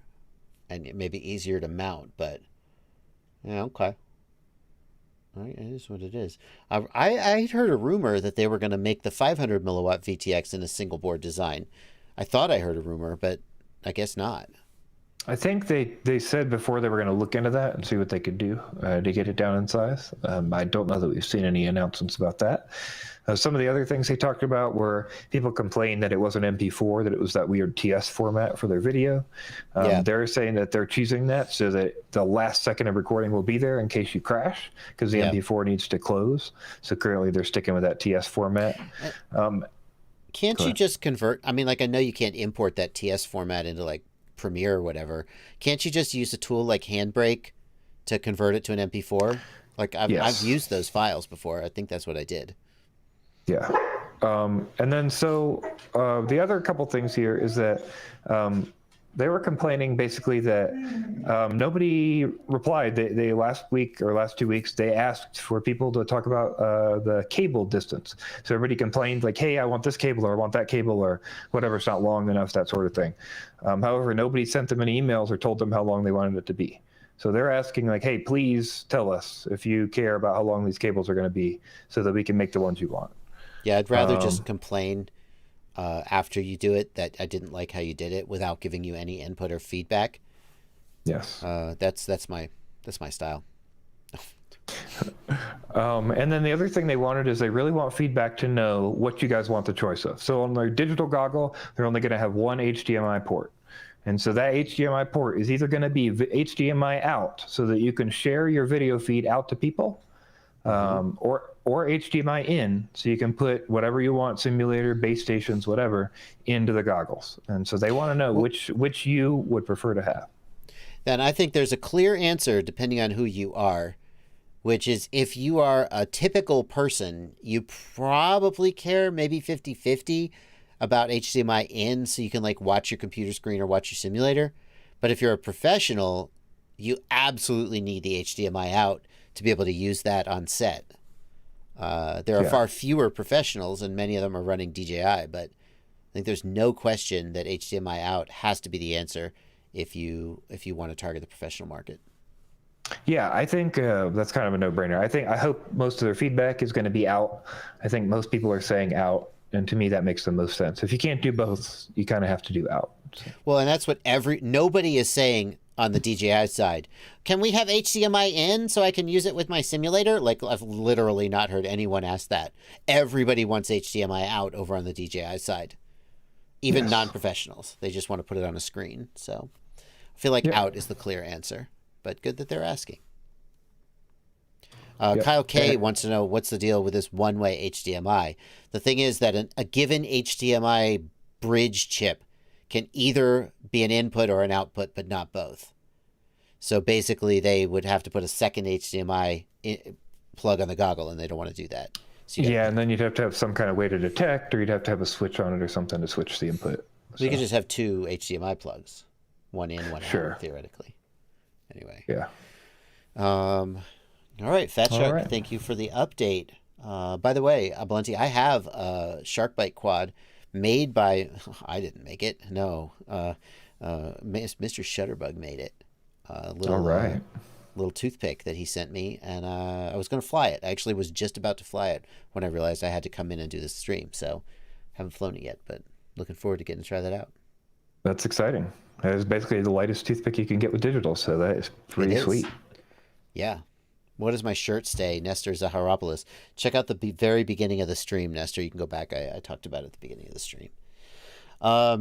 and maybe easier to mount. But, yeah, okay. All right, it is what it is. I heard a rumor that they were going to make the 500 milliwatt VTX in a single board design. I thought I heard a rumor, but I guess not. I think they said before they were going to look into that and see what they could do to get it down in size. I don't know that we've seen any announcements about that. Some of the other things they talked about were people complained that it wasn't MP4, that it was that weird TS format for their video. They're saying that they're choosing that so that the last second of recording will be there in case you crash, because the MP4 needs to close. So currently they're sticking with that TS format. Can't you just convert? I mean, like, I know you can't import that TS format into like Premiere or whatever. Can't you just use a tool like Handbrake to convert it to an MP4? Like I've used those files before. I think that's what I did. Yeah. And then so the other couple things here is that they were complaining basically that nobody replied. They last week or last 2 weeks, they asked for people to talk about the cable distance. So everybody complained like, hey, I want this cable or I want that cable or whatever. It's not long enough, that sort of thing. However, nobody sent them any emails or told them how long they wanted it to be. So they're asking like, hey, please tell us if you care about how long these cables are going to be so that we can make the ones you want. Yeah, I'd rather just complain after you do it that I didn't like how you did it without giving you any input or feedback. Yes. That's my style. And then the other thing they wanted is they really want feedback to know what you guys want the choice of. So on their digital goggle, they're only going to have one HDMI port. And so that HDMI port is either going to be HDMI out so that you can share your video feed out to people, or HDMI in so you can put whatever you want, simulator, base stations, whatever, into the goggles. And so they want to know which you would prefer to have. Then I think there's a clear answer depending on who you are, which is if you are a typical person, you probably care maybe 50-50 about HDMI in so you can like watch your computer screen or watch your simulator. But if you're a professional, you absolutely need the HDMI out to be able to use that on set. There are far fewer professionals and many of them are running DJI, but I think there's no question that HDMI out has to be the answer if you want to target the professional market. Yeah, I think that's kind of a no-brainer. I hope most of their feedback is going to be out. I think most people are saying out. And to me, that makes the most sense. If you can't do both, you kind of have to do out. So. Well, and that's what nobody is saying on the DJI side. Can we have HDMI in so I can use it with my simulator? Like, I've literally not heard anyone ask that. Everybody wants HDMI out over on the DJI side. Even non-professionals. They just want to put it on a screen. So I feel like out is the clear answer. But good that they're asking. Kyle K wants to know what's the deal with this one-way HDMI. The thing is that a given HDMI bridge chip can either be an input or an output, but not both. So basically, they would have to put a second HDMI plug on the goggle, and they don't want to do that. So and then you'd have to have some kind of way to detect, or you'd have to have a switch on it or something to switch the input. So you could just have two HDMI plugs, one in, one out, theoretically. Anyway. Yeah. All right, Fat Shark, thank you for the update. By the way, Blunty, I have a Shark Bite quad made by, I didn't make it, no. Mr. Shutterbug made it. Little toothpick that he sent me, and I was going to fly it. I actually was just about to fly it when I realized I had to come in and do this stream, so haven't flown it yet, but looking forward to getting to try that out. That's exciting. That is basically the lightest toothpick you can get with digital, so that is pretty sweet. Yeah. What does my shirt say? Nestor Zaharopoulos. Check out the very beginning of the stream, Nestor. You can go back. I talked about it at the beginning of the stream. All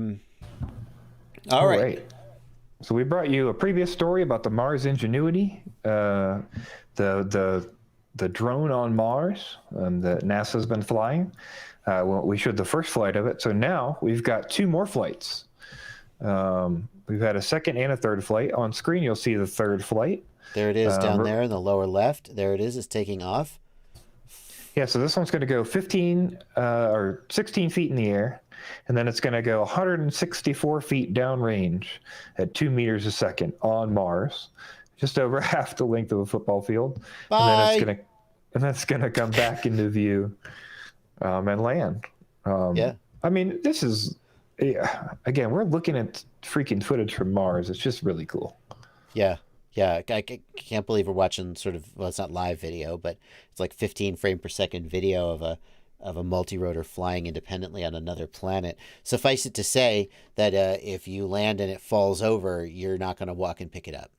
right. So we brought you a previous story about the Mars Ingenuity, the drone on Mars that NASA's been flying. We showed the first flight of it. So now we've got two more flights. We've had a second and a third flight. On screen, you'll see the third flight. There it is down there in the lower left. There it is. It's taking off. Yeah, so this one's going to go 15 or 16 feet in the air, and then it's going to go 164 feet downrange at 2 meters a second on Mars, just over half the length of a football field. Bye. And then it's going to come back into view and land. I mean, this is, again, we're looking at freaking footage from Mars. It's just really cool. Yeah, I can't believe we're watching sort of, well, it's not live video, but it's like 15 frame per second video of a multi-rotor flying independently on another planet. Suffice it to say that if you land and it falls over, you're not going to walk and pick it up.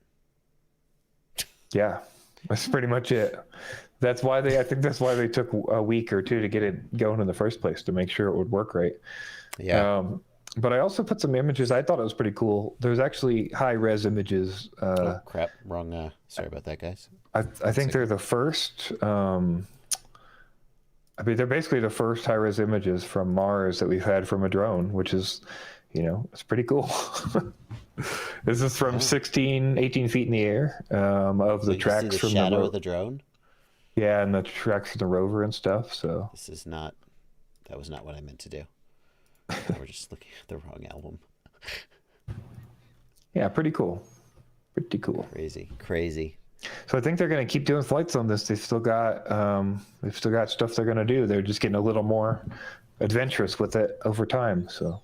Yeah, that's pretty much it. I think that's why they took a week or two to get it going in the first place, to make sure it would work right. Yeah. But I also put some images. I thought it was pretty cool. There's actually high-res images. Oh, crap. Wrong. Sorry about that, guys. I think they're the first. They're basically the first high-res images from Mars that we've had from a drone, which is, it's pretty cool. This is from 18 feet in the air of the tracks from the shadow of the drone. Yeah, and the tracks from the rover and stuff. So that was not what I meant to do. We're just looking at the wrong album. Yeah, pretty cool. Crazy. So I think they're going to keep doing flights on this. They've still got stuff they're going to do. They're just getting a little more adventurous with it over time. So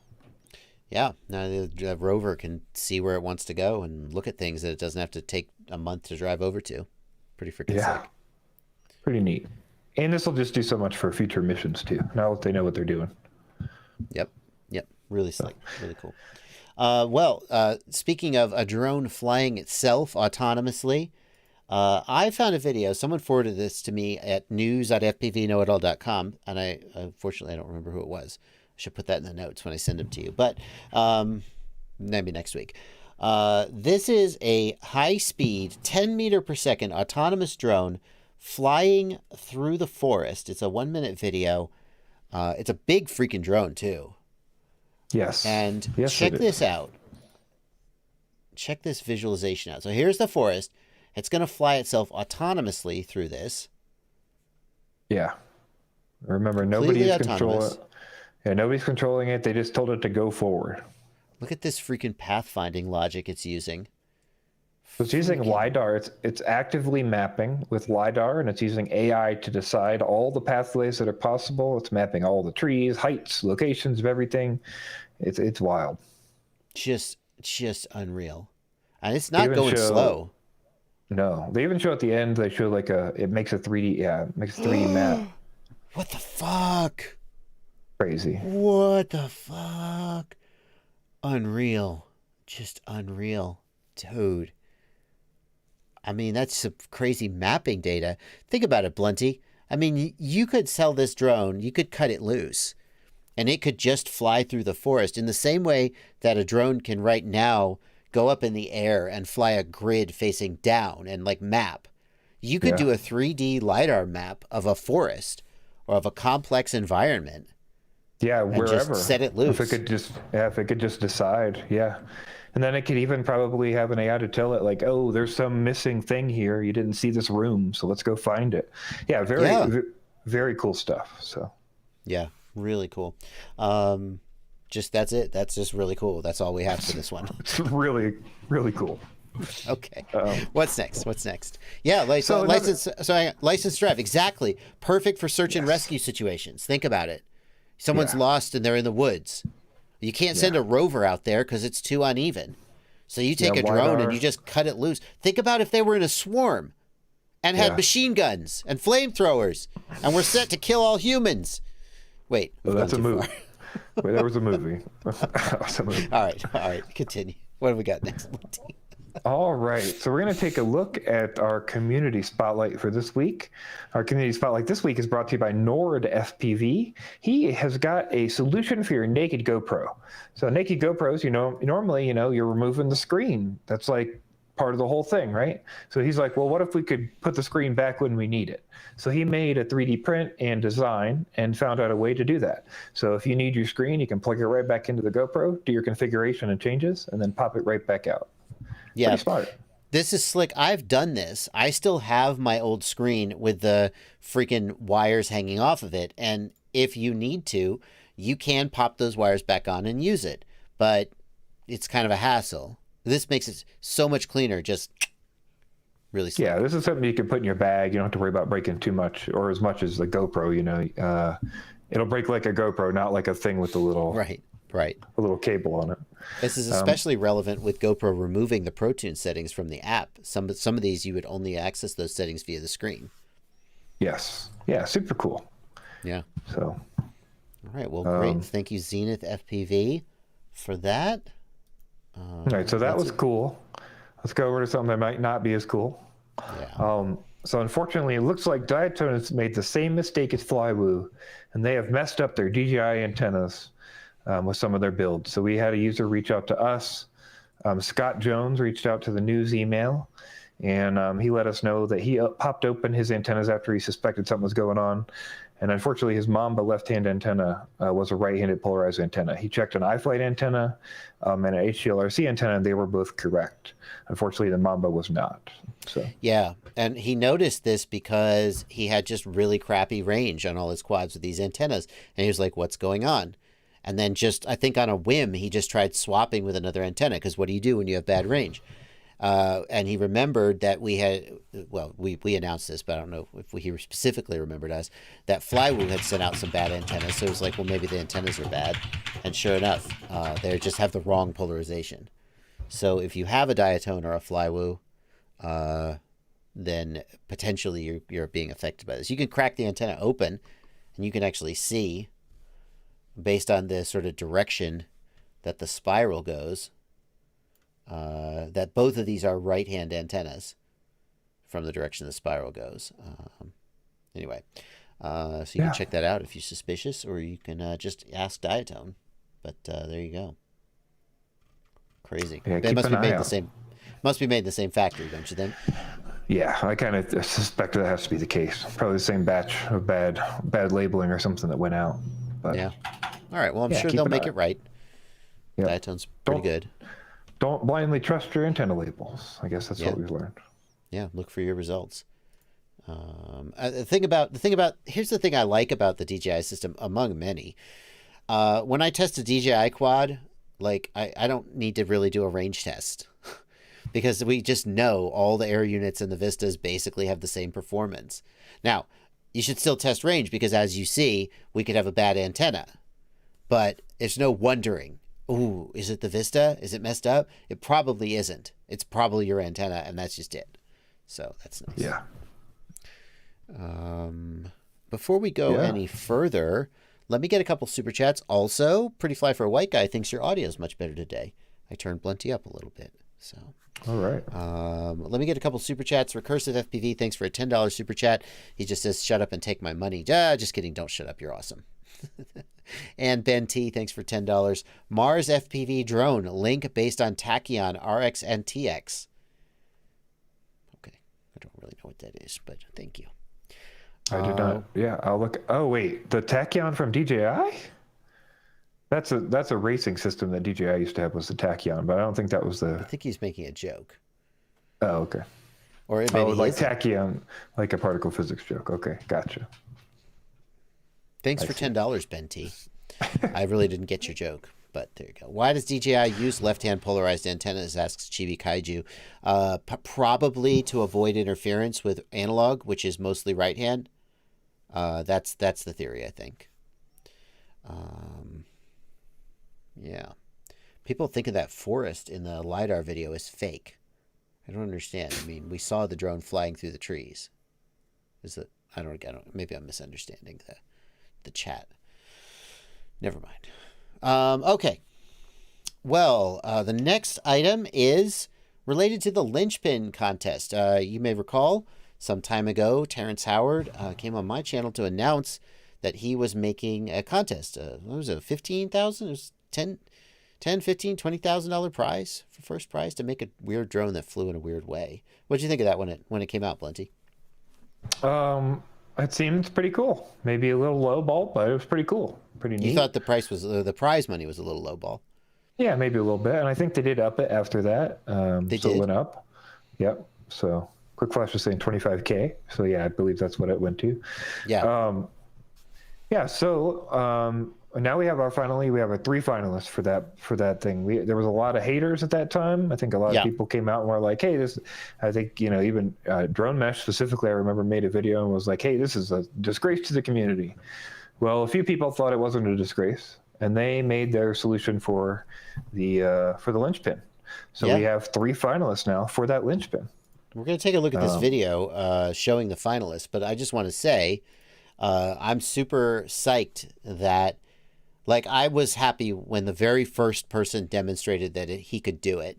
yeah, now the rover can see where it wants to go and look at things that it doesn't have to take a month to drive over to. Pretty freaking sick. Pretty neat. And this will just do so much for future missions too. Now that they know what they're doing. Yep. Really slick. Really cool. Speaking of a drone flying itself autonomously, I found a video. Someone forwarded this to me at news.fpvknowitall.com, and unfortunately I don't remember who it was. I should put that in the notes when I send them to you, but maybe next week. This is a high-speed, 10 meter per second autonomous drone flying through the forest. It's a 1-minute video. It's a big freaking drone too. Yes. And check this out. Check this visualization out. So here's the forest. It's going to fly itself autonomously through this. Yeah. Remember, nobody's controlling. Yeah, nobody's controlling it. They just told it to go forward. Look at this freaking pathfinding logic it's using. So it's using LIDAR. It's actively mapping with LIDAR, and it's using AI to decide all the pathways that are possible. It's mapping all the trees, heights, locations of everything. It's wild. Just unreal. And it's not going slow. No. They even show at the end, they show it makes a 3D map. What the fuck? Crazy. What the fuck? Unreal. Just unreal. Dude. I mean, that's some crazy mapping data. Think about it, Blunty. I mean, you could sell this drone, you could cut it loose, and it could just fly through the forest in the same way that a drone can right now go up in the air and fly a grid facing down and map. You could do a 3D LiDAR map of a forest or of a complex environment. Yeah, wherever. Just set it loose. If it could just decide, yeah. And then it could even probably have an AI to tell it oh, there's some missing thing here. You didn't see this room, so let's go find it. Yeah, very cool stuff. So. Yeah, really cool. That's it. That's just really cool. That's all we have for this one. It's really, really cool. Okay. What's next? Yeah, license drive. Exactly. Perfect for search and rescue situations. Think about it. Someone's lost and they're in the woods. You can't send a rover out there because it's too uneven. So you take a drone and you just cut it loose. Think about if they were in a swarm and had machine guns and flamethrowers and were set to kill all humans. Wait. Well, that's a movie. Wait, that was a movie. All right. Continue. What have we got next? All right. So we're going to take a look at our community spotlight for this week. Our community spotlight this week is brought to you by Nord FPV. He has got a solution for your Naked GoPro. So Naked GoPros, normally, you're removing the screen. That's part of the whole thing, right? So he's like, well, what if we could put the screen back when we need it? So he made a 3D print and design and found out a way to do that. So if you need your screen, you can plug it right back into the GoPro, do your configuration and changes, and then pop it right back out. Yeah. Pretty smart. This is slick. I've done this. I still have my old screen with the freaking wires hanging off of it. And if you need to, you can pop those wires back on and use it. But it's kind of a hassle. This makes it so much cleaner. Just really slick. Yeah, this is something you can put in your bag. You don't have to worry about breaking too much or as much as the GoPro, It'll break like a GoPro, not like a thing with a little... Right. A little cable on it. This is especially relevant with GoPro removing the ProTune settings from the app. Some of these, you would only access those settings via the screen. Yes. Yeah, super cool. Yeah. So. All right. Well, great. Thank you, Zenith FPV, for that. All right. So that was cool. Let's go over to something that might not be as cool. Yeah. So unfortunately, it looks like Diatone has made the same mistake as Flywoo, and they have messed up their DJI antennas. With some of their builds. So we had a user reach out to us. Scott Jones reached out to the news email, and he let us know that he popped open his antennas after he suspected something was going on. And unfortunately, his Mamba left-hand antenna was a right-handed polarized antenna. He checked an iFlight antenna and an HGLRC antenna, and they were both correct. Unfortunately, the Mamba was not. So yeah, and he noticed this because he had just really crappy range on all his quads with these antennas, and he was like, what's going on? And then I think on a whim, he just tried swapping with another antenna, because what do you do when you have bad range? And he remembered that we announced this, but I don't know if he specifically remembered us, that Flywoo had sent out some bad antennas. So it was like, well, maybe the antennas are bad. And sure enough, they just have the wrong polarization. So if you have a Diatone or a Flywoo, then potentially you're being affected by this. You can crack the antenna open, and you can actually see, based on the sort of direction that the spiral goes, that both of these are right-hand antennas from the direction the spiral goes. Anyway, so you can check that out if you're suspicious, or you can just ask Diatone. But there you go. Crazy. Yeah, they must be made out. the same. Must be made in the same factory, don't you think? Yeah, I kind of suspect that has to be the case. Probably the same batch of bad labeling or something that went out. But yeah. All right. Well, I'm sure they'll make it right. Yeah. Diatone's pretty good. Don't blindly trust your antenna labels. I guess that's what we've learned. Yeah, look for your results. The thing about here's the thing I like about the DJI system among many. When I test a DJI quad, like I don't need to really do a range test because we just know all the air units and the Vistas basically have the same performance. Now, you should still test range because as you see, we could have a bad antenna, but there's no wondering. Ooh, is it the Vista? Is it messed up? It probably isn't. It's probably your antenna, and that's just it. So that's nice. Yeah. Before we go any further, let me get a couple super chats. Also, Pretty Fly for a White Guy thinks your audio is much better today. I turned Blunty up a little bit. So, all right. Let me get a couple super chats. Recursive FPV, thanks for a $10 super chat. He just says, "Shut up and take my money." Just kidding. Don't shut up. You're awesome. And Ben T, thanks for $10. Mars FPV drone link based on Tachyon RX and TX. Okay, I don't really know what that is, but thank you. I did not. Yeah, I'll look. Oh wait, the Tachyon from DJI. That's a racing system that DJI used to have, was the Tachyon, but I don't think that was the. I think he's making a joke. Oh, okay. Or maybe like Tachyon, like a particle physics joke. Okay, gotcha. Thanks for $10, Ben T. I really didn't get your joke, but there you go. Why does DJI use left-hand polarized antennas, asks Chibi Kaiju. Probably to avoid interference with analog, which is mostly right-hand. That's the theory, I think. Yeah. People think of that forest in the LIDAR video as fake. I don't understand. I mean, we saw the drone flying through the trees. I don't, maybe I'm misunderstanding the chat. Never mind. Okay. Well, the next item is related to the Lynchpin Contest. You may recall some time ago, Terrence Howard came on my channel to announce that he was making a contest. What was it, $15,000? It was $10, $15, $20,000 prize for first prize to make a weird drone that flew in a weird way. What did you think of that when it came out, Blunty? It seemed pretty cool. Maybe a little low ball, but it was pretty cool. Pretty neat. You thought the prize money was a little low ball? Yeah, maybe a little bit. And I think they did up it after that. They did? It went up. Yep. So Quick Flash was saying 25K. So yeah, I believe that's what it went to. Yeah. So now we have we have 3 finalists for that thing. There was a lot of haters at that time. I think a lot of people came out and were like, hey, I think, even Drone Mesh specifically, I remember, made a video and was like, hey, this is a disgrace to the community. Well, a few people thought it wasn't a disgrace, and they made their solution for the Lynchpin. So we have 3 finalists now for that Lynchpin. We're going to take a look at this video showing the finalists, but I just want to say I'm super psyched that, like, I was happy when the very first person demonstrated that he could do it.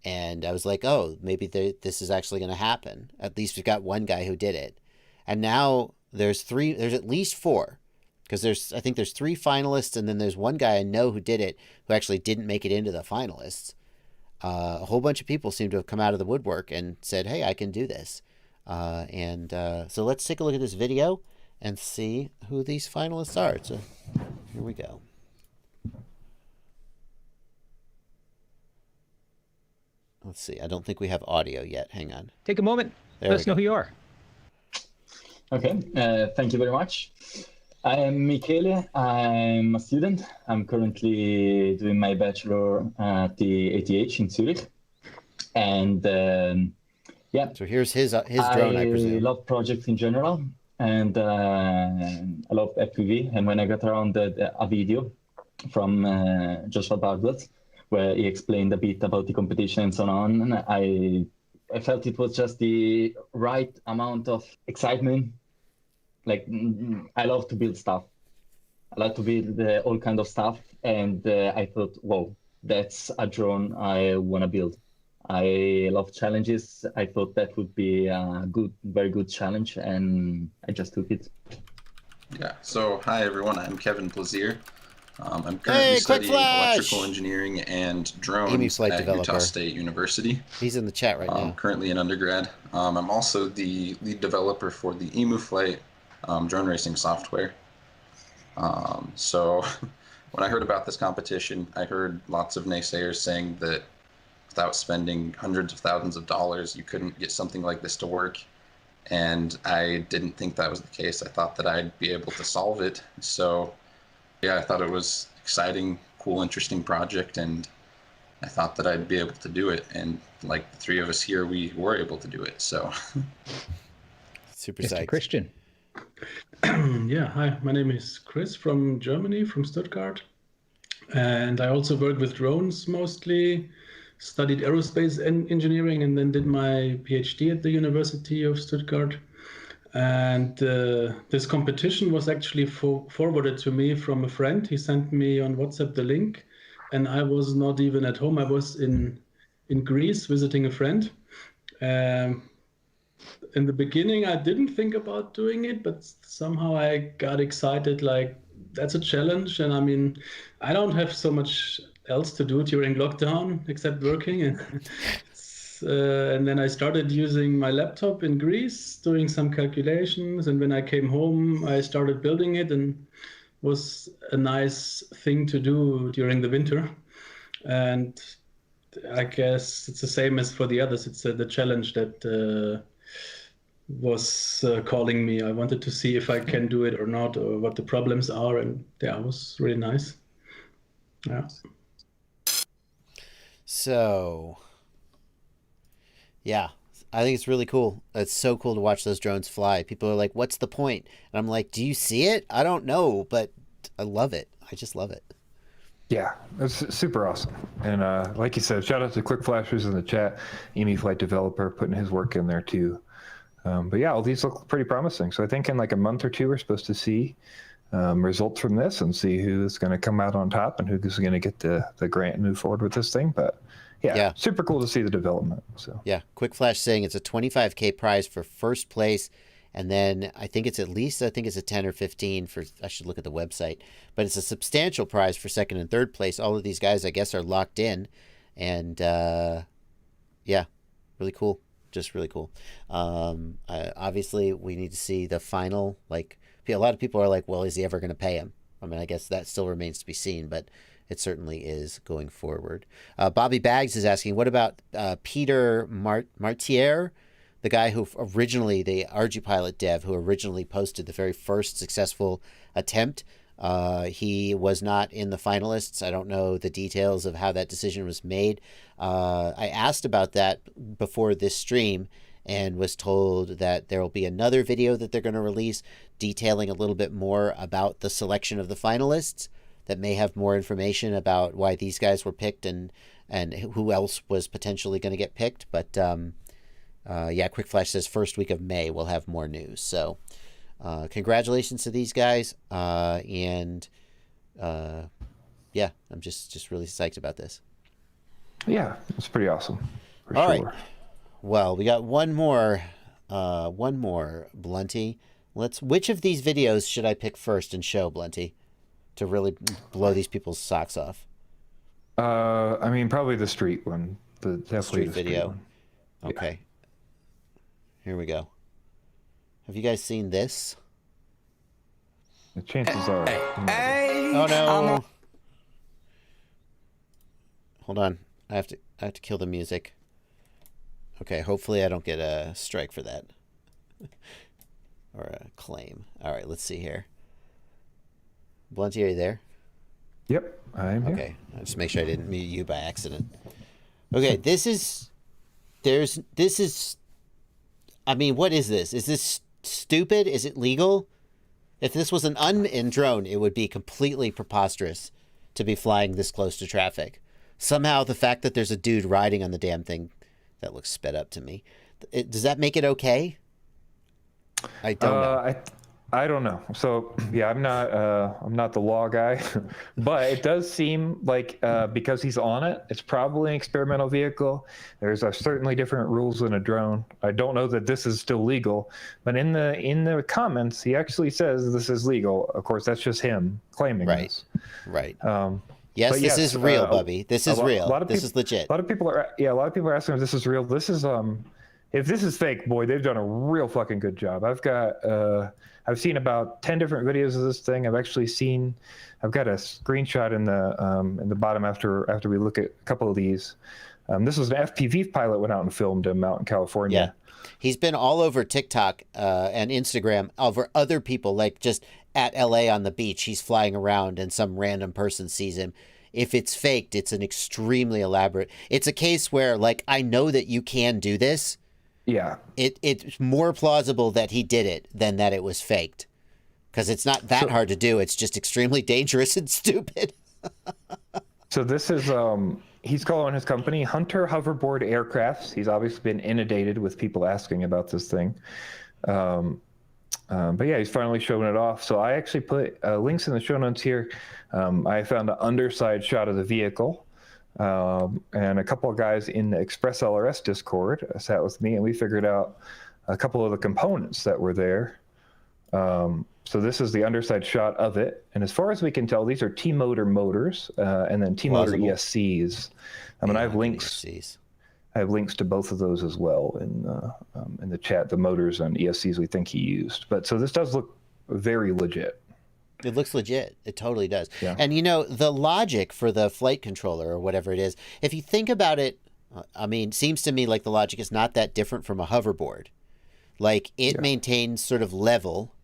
And I was like, oh, maybe this is actually going to happen. At least we've got one guy who did it. And now there's at least 4. Because I think there's 3 finalists, and then there's one guy I know who did it, who actually didn't make it into the finalists. A whole bunch of people seem to have come out of the woodwork and said, hey, I can do this. So let's take a look at this video and see who these finalists are. So here we go. Let's see. I don't think we have audio yet. Hang on. Take a moment. Let us know who you are. Okay. Thank you very much. I am Michele. I'm a student. I'm currently doing my bachelor at the ATH in Zurich. And So here's his drone, I presume. I love projects in general. And I love FPV. And when I got around a video from Joshua Bardwell, where he explained a bit about the competition and so on, I felt it was just the right amount of excitement. Like, I love to build stuff. I like to build all kind of stuff. And I thought, whoa, that's a drone I want to build. I love challenges. I thought that would be a very good challenge, and I just took it. Yeah, so hi everyone, I'm Kevin Plaisir. I'm currently studying electrical engineering and drones at Utah State University. He's in the chat right now. Currently an undergrad. I'm also the lead developer for the Emu Flight drone racing software. So when I heard about this competition, I heard lots of naysayers saying that without spending hundreds of thousands of dollars, you couldn't get something like this to work. And I didn't think that was the case. I thought that I'd be able to solve it. So yeah, I thought it was exciting, cool, interesting project, and I thought that I'd be able to do it. And like the three of us here, we were able to do it. So super psyched. Christian. Yeah, hi, my name is Chris from Germany, from Stuttgart. And I also work with drones mostly, studied aerospace engineering, and then did my PhD at the University of Stuttgart. And this competition was actually forwarded to me from a friend. He sent me on WhatsApp the link, and I was not even at home. I was in Greece visiting a friend. In the beginning, I didn't think about doing it, but somehow I got excited, like, that's a challenge. And I mean, I don't have so much else to do during lockdown except working. And then I started using my laptop in Greece, doing some calculations. And when I came home, I started building it, and was a nice thing to do during the winter. And I guess it's the same as for the others. It's the challenge that was calling me. I wanted to see if I can do it or not, or what the problems are. And yeah, it was really nice. Yeah. So, yeah, I think it's really cool. It's so cool to watch those drones fly. People are like, what's the point? And I'm like, do you see it? I don't know, but I love it. I just love it. Yeah, it's super awesome. And like you said, shout out to Quick Flashes in the chat, Emu Flight developer, putting his work in there too. But yeah, all these look pretty promising. So I think in like a month or two, we're supposed to see results from this and see who's going to come out on top and who's going to get the grant and move forward with this thing. But yeah, super cool to see the development. So yeah, Quick Flash saying it's a $25K prize for first place. And then I think it's a 10 or 15 for, I should look at the website, but it's a substantial prize for second and third place. All of these guys, I guess, are locked in, and yeah, really cool. Just really cool. Obviously we need to see the final, like, a lot of people are like, well, is he ever going to pay him? I mean, I guess that still remains to be seen, but it certainly is going forward. Bobby Baggs is asking, what about Peter Martier, the guy who originally, the ArduPilot dev who originally posted the very first successful attempt? He was not in the finalists. I don't know the details of how that decision was made. I asked about that before this stream and was told that there will be another video that they're going to release detailing a little bit more about the selection of the finalists, that may have more information about why these guys were picked and who else was potentially going to get picked. But yeah, Quick Flash says first week of May we'll have more news. So congratulations to these guys. And yeah, I'm just really psyched about this. Yeah, it's pretty awesome. All right. Well, we got one more Blunty. Which of these videos should I pick first and show, Blunty, to really blow these people's socks off? I mean, probably the street one. Definitely street the video. One. Okay. Yeah. Here we go. Have you guys seen this? The chances are. Oh no! Hold on. I have to kill the music. Okay. Hopefully, I don't get a strike for that, or a claim. All right. Let's see here. Blunty, are you there? Yep, I am here. Okay. I'll just make sure I didn't mute you by accident. Okay. This is. I mean, what is this? Is this stupid? Is it legal? If this was an unmanned drone, it would be completely preposterous to be flying this close to traffic. Somehow, the fact that there's a dude riding on the damn thing, that looks sped up to me. Does that make it okay? I don't know. I don't know. So yeah, I'm not the law guy, but it does seem like because he's on it, it's probably an experimental vehicle. There's certainly different rules than a drone. I don't know that this is still legal, but in the comments, he actually says this is legal. Of course, that's just him claiming this. Right. Yes, this is real, Bubby. This is real. This is legit. A lot of people are asking if this is real. This is if this is fake, boy, they've done a real fucking good job. I've seen about 10 different videos of this thing. I've got a screenshot in the bottom after we look at a couple of these. This was an FPV pilot went out and filmed him out in California. Yeah. He's been all over TikTok and Instagram over other people, like just at LA on the beach. He's flying around and some random person sees him. If it's faked, it's an extremely elaborate. It's a case where, like, I know that you can do this. Yeah. It's more plausible that he did it than that it was faked. Because it's not that hard to do. It's just extremely dangerous and stupid. So this is, he's calling his company Hunter Hoverboard Aircrafts. He's obviously been inundated with people asking about this thing. But yeah, he's finally showing it off. So I actually put links in the show notes here. I found an underside shot of the vehicle. And a couple of guys in the Express LRS Discord sat with me, and we figured out a couple of the components that were there. So this is the underside shot of it. And as far as we can tell, these are T-Motor motors and then T-Motor ESCs. I mean, I have links. I have links to both of those as well in the chat, the motors and ESCs we think he used. But so this does look very legit. It looks legit. It totally does. Yeah. And, you know, the logic for the flight controller or whatever it is, if you think about it, I mean, seems to me like the logic is not that different from a hoverboard. Like, it maintains sort of level,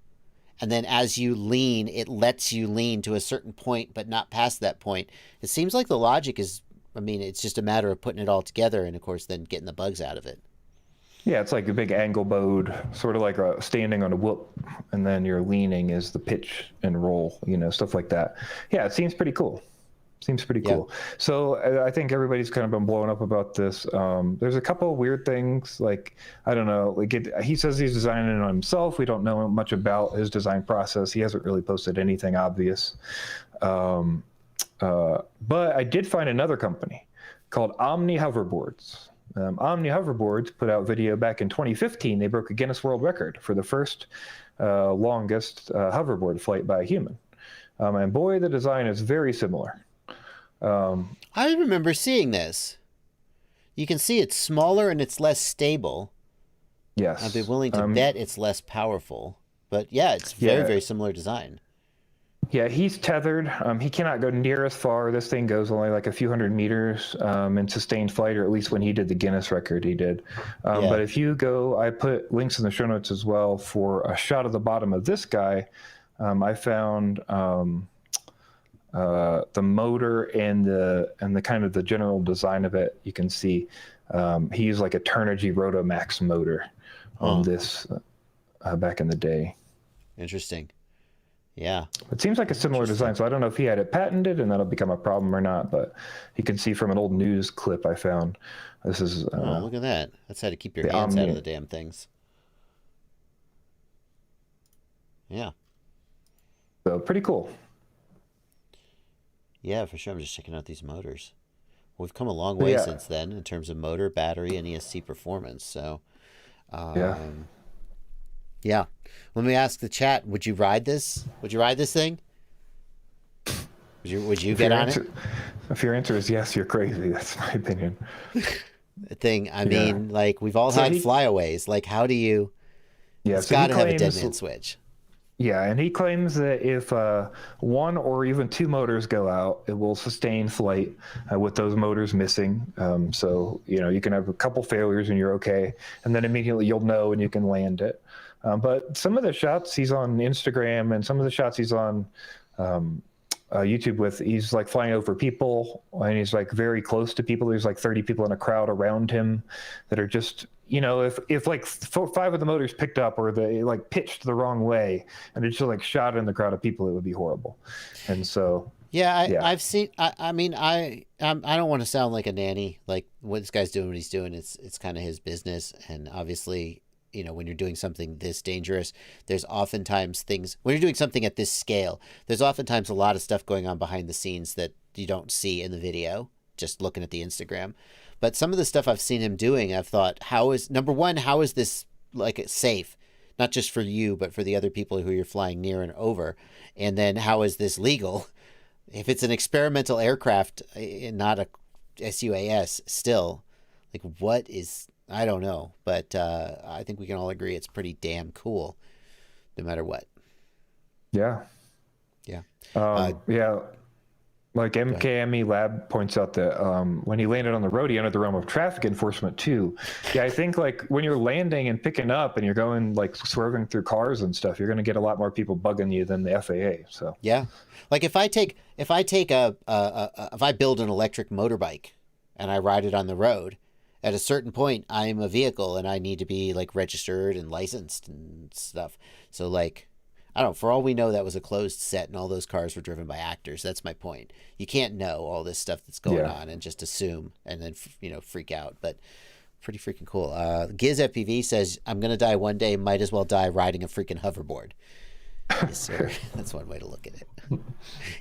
and then as you lean, it lets you lean to a certain point, but not past that point. It seems like the logic is, I mean, it's just a matter of putting it all together and, of course, then getting the bugs out of it. Yeah, it's like a big angle bode, sort of like a standing on a whoop, and then your leaning is the pitch and roll, you know, stuff like that. Yeah, it seems pretty cool. Cool. So I think everybody's kind of been blowing up about this. There's a couple of weird things, like, I don't know, like he says he's designing it on himself. We don't know much about his design process. He hasn't really posted anything obvious. But I did find another company called Omni Hoverboards. Omni Hoverboards put out video back in 2015. They broke a Guinness World Record for the first longest hoverboard flight by a human. And boy, the design is very similar. I remember seeing this. You can see it's smaller and it's less stable. Yes. I'd be willing to bet it's less powerful. But yeah, it's very similar design. Yeah, he's tethered. He cannot go near as far. This thing goes only like a few hundred meters in sustained flight, or at least when he did the Guinness record, he did. But if you go, I put links in the show notes as well for a shot of the bottom of this guy. I found the motor and the kind of the general design of it. You can see he used like a Turnigy Rotomax motor on this back in the day. Interesting. Yeah. It seems like a similar design, so I don't know if he had it patented and that'll become a problem or not, but you can see from an old news clip I found. This is... look at that. That's how to keep your hands out of the damn things. Yeah. So, pretty cool. Yeah, for sure. I'm just checking out these motors. We've come a long way since then in terms of motor, battery, and ESC performance, so... Yeah. Let me ask the chat, would you ride this? Would you ride this thing? Would you get on it? If your answer is yes, you're crazy. That's my opinion. I mean, like, we've all had flyaways. Like, how do you... It's got to have a dead man switch. Yeah, and he claims that if one or even two motors go out, it will sustain flight with those motors missing. So, you know, you can have a couple failures and you're okay. And then immediately you'll know and you can land it. But some of the shots he's on Instagram and some of the shots he's on YouTube with, he's like flying over people and he's like very close to people. There's like 30 people in a crowd around him that are just, you know, if like 5 of the motors picked up or they like pitched the wrong way and it just like shot in the crowd of people, it would be horrible. And so... I've seen. I mean, I don't want to sound like a nanny. Like, what this guy's doing, what he's doing, it's kind of his business, and obviously, you know, when you're doing something this dangerous, there's oftentimes things, when you're doing something at this scale, there's oftentimes a lot of stuff going on behind the scenes that you don't see in the video, just looking at the Instagram. But some of the stuff I've seen him doing, I've thought, number one, how is this like safe? Not just for you, but for the other people who you're flying near and over. And then how is this legal? If it's an experimental aircraft and not a SUAS still, like what is, I don't know. But I think we can all agree it's pretty damn cool no matter what. Yeah. Yeah. Yeah. Like MKME Lab points out that when he landed on the road, he entered the realm of traffic enforcement too. Yeah, I think like when you're landing and picking up and you're going like swerving through cars and stuff, you're going to get a lot more people bugging you than the FAA. So yeah, like if I build an electric motorbike and I ride it on the road, at a certain point I'm a vehicle and I need to be like registered and licensed and stuff. So like, I don't know, for all we know, that was a closed set and all those cars were driven by actors. That's my point. You can't know all this stuff that's going on and just assume and then, you know, freak out. But pretty freaking cool. Giz FPV says, I'm going to die one day. Might as well die riding a freaking hoverboard. Yes, sir. That's one way to look at it.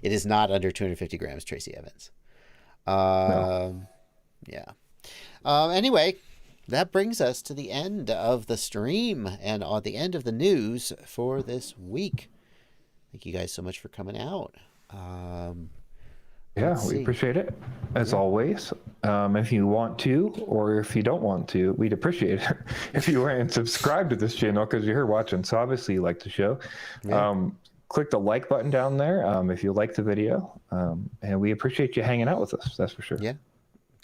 It is not under 250 grams, Tracy Evans. No. Yeah. Anyway, that brings us to the end of the stream and on the end of the news for this week. Thank you guys so much for coming out. Yeah, we appreciate it, as always. If you want to, or if you don't want to, we'd appreciate it if you went and subscribe to this channel because you're here watching. So obviously you like the show. Yeah. Click the like button down there if you like the video. And we appreciate you hanging out with us, that's for sure. Yeah.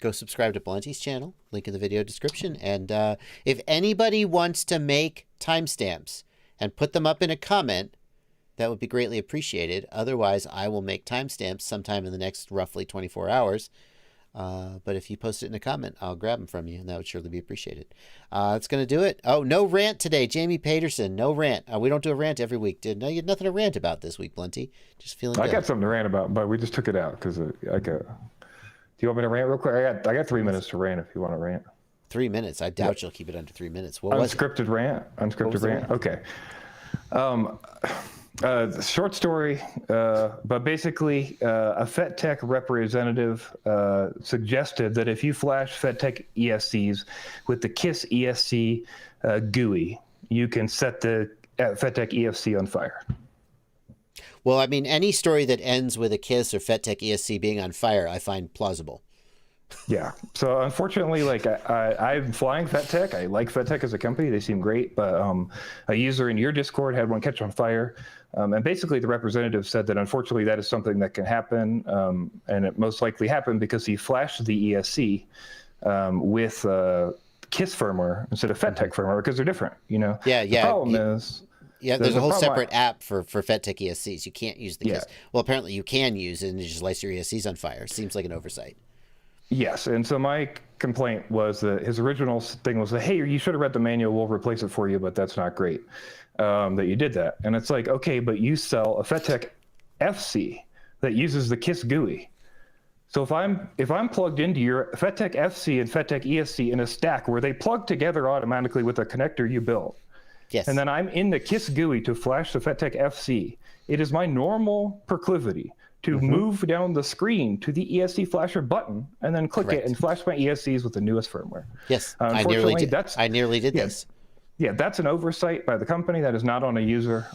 Go subscribe to Blunty's channel, link in the video description. And if anybody wants to make timestamps and put them up in a comment, that would be greatly appreciated. Otherwise, I will make timestamps sometime in the next roughly 24 hours. But if you post it in a comment, I'll grab them from you, and that would surely be appreciated. That's going to do it. Oh, no rant today. Jamie Paterson, no rant. We don't do a rant every week. No, you had nothing to rant about this week, Blunty. Just feeling good. I got something to rant about, but we just took it out because I got... Do you want me to rant real quick? I got 3 minutes to rant if you want to rant. 3 minutes? I doubt you'll keep it under 3 minutes. What Unscripted rant? Unscripted rant? Okay. Short story, but basically a FetTech representative suggested that if you flash FetTech ESCs with the KISS ESC GUI, you can set the FetTech ESC on fire. Well, I mean, any story that ends with a KISS or FetTech ESC being on fire, I find plausible. Yeah. So unfortunately, like I'm flying FetTech. I like FetTech as a company. They seem great. But a user in your Discord had one catch on fire. And basically the representative said that unfortunately that is something that can happen. And it most likely happened because he flashed the ESC with KISS firmware instead of FetTech firmware because they're different, you know? Yeah. The problem is... Yeah, there's a whole separate app for FetTech ESCs. You can't use the KISS. Well, apparently you can use it and it just lights your ESCs on fire. Seems like an oversight. Yes, and so my complaint was that his original thing was that, hey, you should have read the manual, we'll replace it for you, but that's not great that you did that. And it's like, okay, but you sell a FetTech FC that uses the KISS GUI. So if I'm plugged into your FetTech FC and FetTech ESC in a stack where they plug together automatically with a connector you built, yes, and then I'm in the KISS GUI to flash the FetTech FC, it is my normal proclivity to move down the screen to the ESC flasher button and then click it and flash my ESCs with the newest firmware. Yes, I nearly did this. Yeah, that's an oversight by the company. That is not on a user.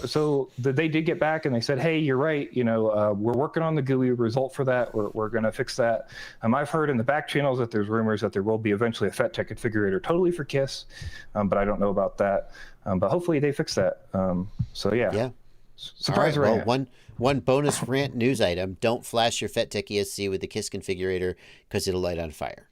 So they did get back and they said, hey, you're right. You know, we're working on the GUI result for that. We're going to fix that. I've heard in the back channels that there's rumors that there will be eventually a FetTech configurator totally for KISS, but I don't know about that. But hopefully they fix that. So yeah. Surprise rant. Well, one bonus rant news item: don't flash your FetTech ESC with the KISS configurator because it'll light on fire.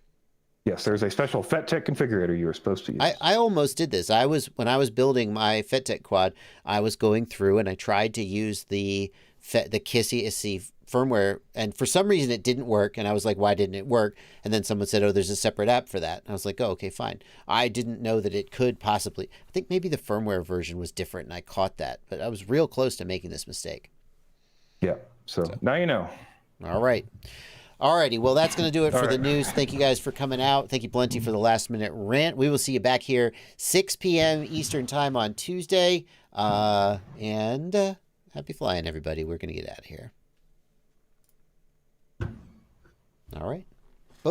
Yes, there's a special FetTech configurator you were supposed to use. I almost did this. When I was building my FetTech quad, I was going through and I tried to use the KISS ESC firmware, and for some reason it didn't work. And I was like, why didn't it work? And then someone said, oh, there's a separate app for that. And I was like, oh, okay, fine. I didn't know that it could possibly. I think maybe the firmware version was different, and I caught that. But I was real close to making this mistake. Yeah. So now you know. All right. Alrighty, well, that's going to do it for the right. news. Thank you guys for coming out. Thank you, Blunty, for the last-minute rant. We will see you back here 6 p.m. Eastern Time on Tuesday. And happy flying, everybody. We're going to get out of here. All right.